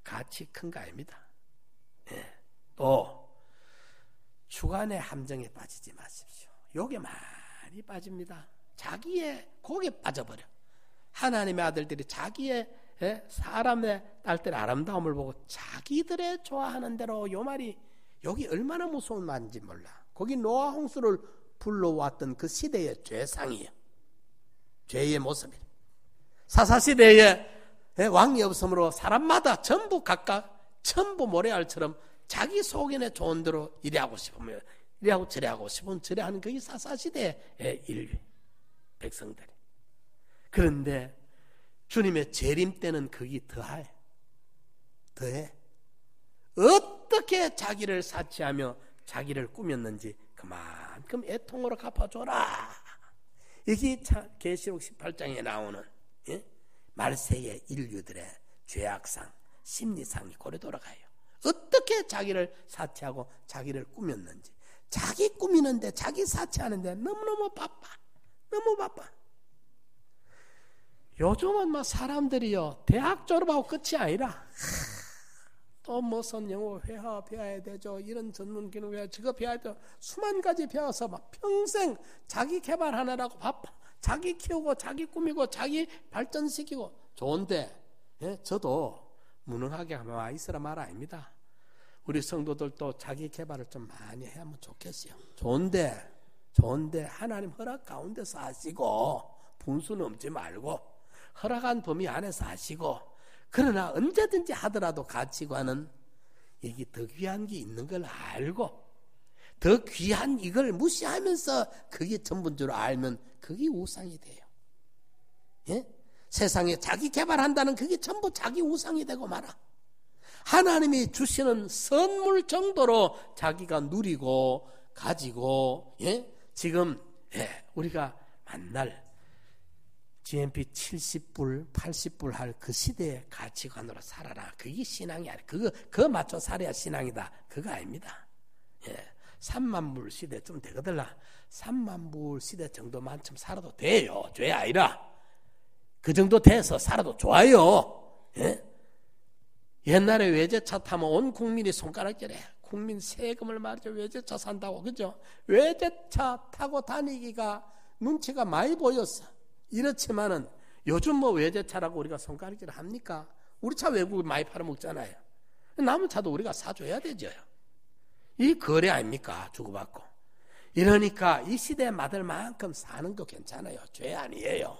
가치 큰 거 아닙니다. 또 주관의 함정에 빠지지 마십시오. 요게 많이 빠집니다. 자기의 곡에 빠져버려. 하나님의 아들들이 자기의 사람의 딸들의 아름다움을 보고 자기들의 좋아하는 대로, 요 말이 여기 얼마나 무서운 말인지 몰라. 거기 노아 홍수를 불러왔던 그 시대의 죄상이에요. 죄의 모습이에요. 사사시대에 왕이 없으므로 사람마다 전부 각각 전부 모래알처럼 자기 속인의 좋은 대로 이래하고 싶으면 이래하고 저래하고 싶으면 저래하는 그게 사사시대의 인류 백성들이. 그런데 주님의 재림 때는 그게 더해. 어떻게 자기를 사치하며 자기를 꾸몄는지 그만큼 애통으로 갚아줘라. 이게 계시록 18장에 나오는 말세의 인류들의 죄악상, 심리상이 고래 돌아가요. 어떻게 자기를 사치하고 자기를 꾸몄는지. 자기 꾸미는데 자기 사치하는데 너무너무 바빠. 너무 바빠. 요즘은 막 사람들이요, 대학 졸업하고 끝이 아니라 또 무슨 영어 회화 배워야 되죠, 이런 전문 기능 배워야, 저거 배워야 되죠, 수만 가지 배워서 막 평생 자기 개발하느라고 바빠. 자기 키우고 자기 꾸미고 자기 발전시키고. 좋은데 저도 무능하게 와 있으라 말 아닙니다. 우리 성도들도 자기 개발을 좀 많이 하면 좋겠어요. 좋은데 하나님 허락 가운데서 하시고 분수 넘지 말고 허락한 범위 안에서 하시고, 그러나 언제든지 하더라도 가치관은 여기 더 귀한 게 있는 걸 알고 더 귀한 이걸 무시하면서 그게 전부인 줄 알면 그게 우상이 돼요. 세상에 자기 개발한다는 그게 전부 자기 우상이 되고 말아. 하나님이 주시는 선물 정도로 자기가 누리고 가지고, 지금 우리가 만날 GMP 70불, 80불 할 그 시대의 가치관으로 살아라. 그게 신앙이 아니야. 그거 맞춰 살아야 신앙이다. 그거 아닙니다. 3만 불 시대 좀 되거들라. 3만 불 시대 정도만 좀 살아도 돼요. 죄 아니라. 그 정도 돼서 살아도 좋아요. 옛날에 외제차 타면 온 국민이 손가락질해. 국민 세금을 말이죠. 외제차 산다고. 그죠? 외제차 타고 다니기가 눈치가 많이 보였어. 이렇지만은 요즘 뭐 외제차라고 우리가 손가락질 합니까? 우리 차 외국에 많이 팔아먹잖아요. 남은 차도 우리가 사줘야 되죠. 이 거래 아닙니까? 주고받고. 이러니까 이 시대에 맞을 만큼 사는 거 괜찮아요. 죄 아니에요.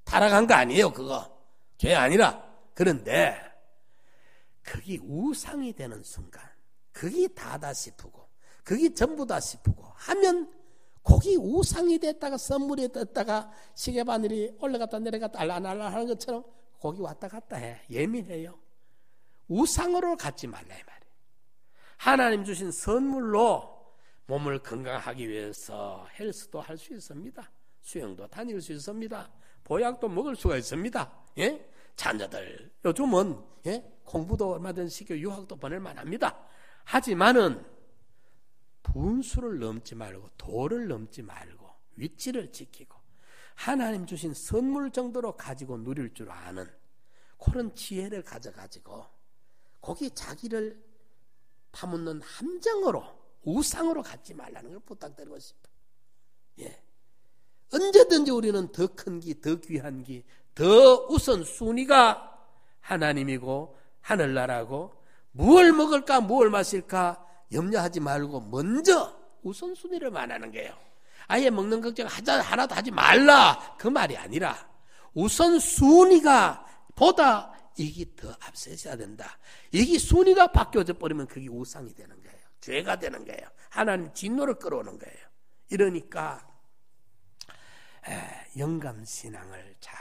타락한 거 아니에요. 그거 죄 아니라. 그런데 그게 우상이 되는 순간, 그게 다다 싶고 그게 전부다 싶고 하면, 거기 우상이 됐다가 선물이 됐다가 시계바늘이 올라갔다 내려갔다 알라알라 하는 것처럼 거기 왔다 갔다 해. 예민해요. 우상으로 갖지 말라 이 말이에요. 하나님 주신 선물로 몸을 건강하기 위해서 헬스도 할 수 있습니다. 수영도 다닐 수 있습니다. 보약도 먹을 수가 있습니다. 자녀들 요즘은 공부도 얼마든지 시켜 유학도 보낼 만합니다. 하지만은 분수를 넘지 말고 도를 넘지 말고 위치를 지키고 하나님 주신 선물 정도로 가지고 누릴 줄 아는 그런 지혜를 가져가지고 거기 자기를 파묻는 함정으로, 우상으로 갖지 말라는 걸 부탁드리고 싶어요. 예. 언제든지 우리는 더 큰 기, 더 귀한 기, 더 우선순위가 하나님이고 하늘나라고, 무엇을 먹을까 무엇을 마실까 염려하지 말고 먼저 우선순위를 말하는 거예요. 아예 먹는 걱정 하나도 하지 말라, 그 말이 아니라 우선순위가 보다 이게 더 앞서야 된다. 이게 순위가 바뀌어져 버리면 그게 우상이 되는 거예요. 죄가 되는 거예요. 하나님 진노를 끌어오는 거예요. 이러니까 영감신앙을 잘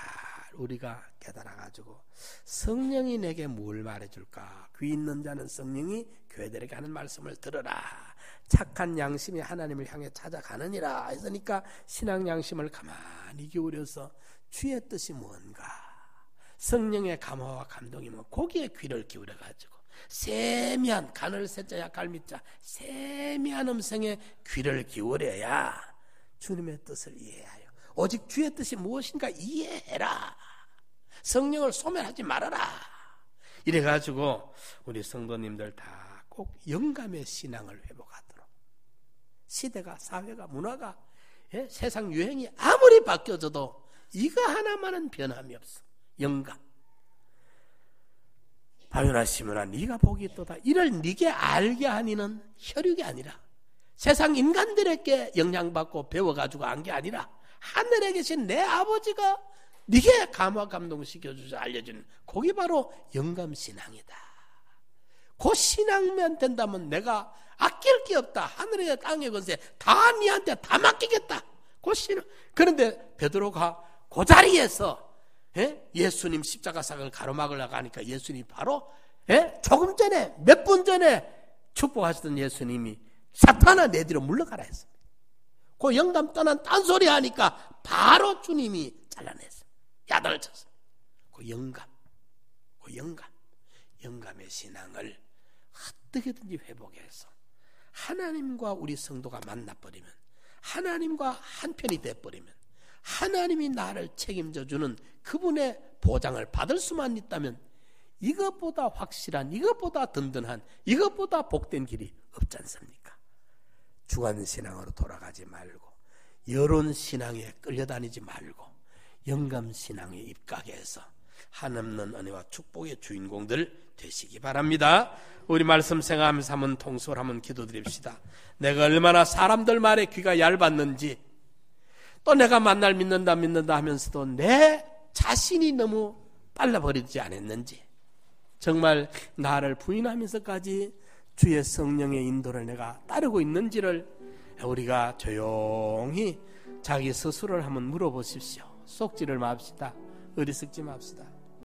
우리가 깨달아가지고 성령이 내게 뭘 말해줄까? 귀 있는 자는 성령이 교회들에게 하는 말씀을 들으라. 착한 양심이 하나님을 향해 찾아가느니라 했으니까 신앙 양심을 가만히 기울여서 주의 뜻이 뭔가, 성령의 감화와 감동이 뭐, 거기에 귀를 기울여가지고 세미한, 간을 세자야 갈미자, 세미한 음성에 귀를 기울여야 주님의 뜻을 이해하여 오직 주의 뜻이 무엇인가 이해해라. 성령을 소멸하지 말아라. 이래가지고 우리 성도님들 다 꼭 영감의 신앙을 회복하도록, 시대가, 사회가, 문화가, 세상 유행이 아무리 바뀌어져도 이거 하나만은 변함이 없어. 영감. 바요나 시므나 네가 복이 있도다. 이를 네게 알게 하니는 혈육이 아니라, 세상 인간들에게 영향받고 배워가지고 한 게 아니라 하늘에 계신 내 아버지가 네게 감화 감동시켜주셔서 알려주는 그게 바로 영감신앙이다. 그 신앙만 된다면 내가 아낄 게 없다. 하늘에 땅의 권세 다 네한테 다 맡기겠다. 그 신앙. 그런데 베드로가 그 자리에서 예수님 십자가 사건을 가로막으려고 하니까 예수님이 바로 조금 전에, 몇 분 전에 축복하시던 예수님이 사탄아 내 뒤로 물러가라 했습니다. 그 영감 떠난 딴소리 하니까 바로 주님이 잘라냈어요. 야단을 쳤어요. 그 영감의 신앙을 어떻게든지 회복해서 하나님과 우리 성도가 만나버리면, 하나님과 한편이 돼버리면, 하나님이 나를 책임져 주는 그분의 보장을 받을 수만 있다면 이것보다 확실한, 이것보다 든든한, 이것보다 복된 길이 없지 않습니까? 주관신앙으로 돌아가지 말고, 여론신앙에 끌려다니지 말고 영감신앙에 입각해서 한없는 은혜와 축복의 주인공들 되시기 바랍니다. 우리 말씀 생각하면서 한번 통솔 한번 기도드립시다. 내가 얼마나 사람들 말에 귀가 얇았는지, 또 내가 만날 믿는다 하면서도 내 자신이 너무 빨라버리지 않았는지, 정말 나를 부인하면서까지 주의 성령의 인도를 내가 따르고 있는지를 우리가 조용히 자기 스스로를 한번 물어보십시오. 속지를 맙시다. 어리석지 맙시다.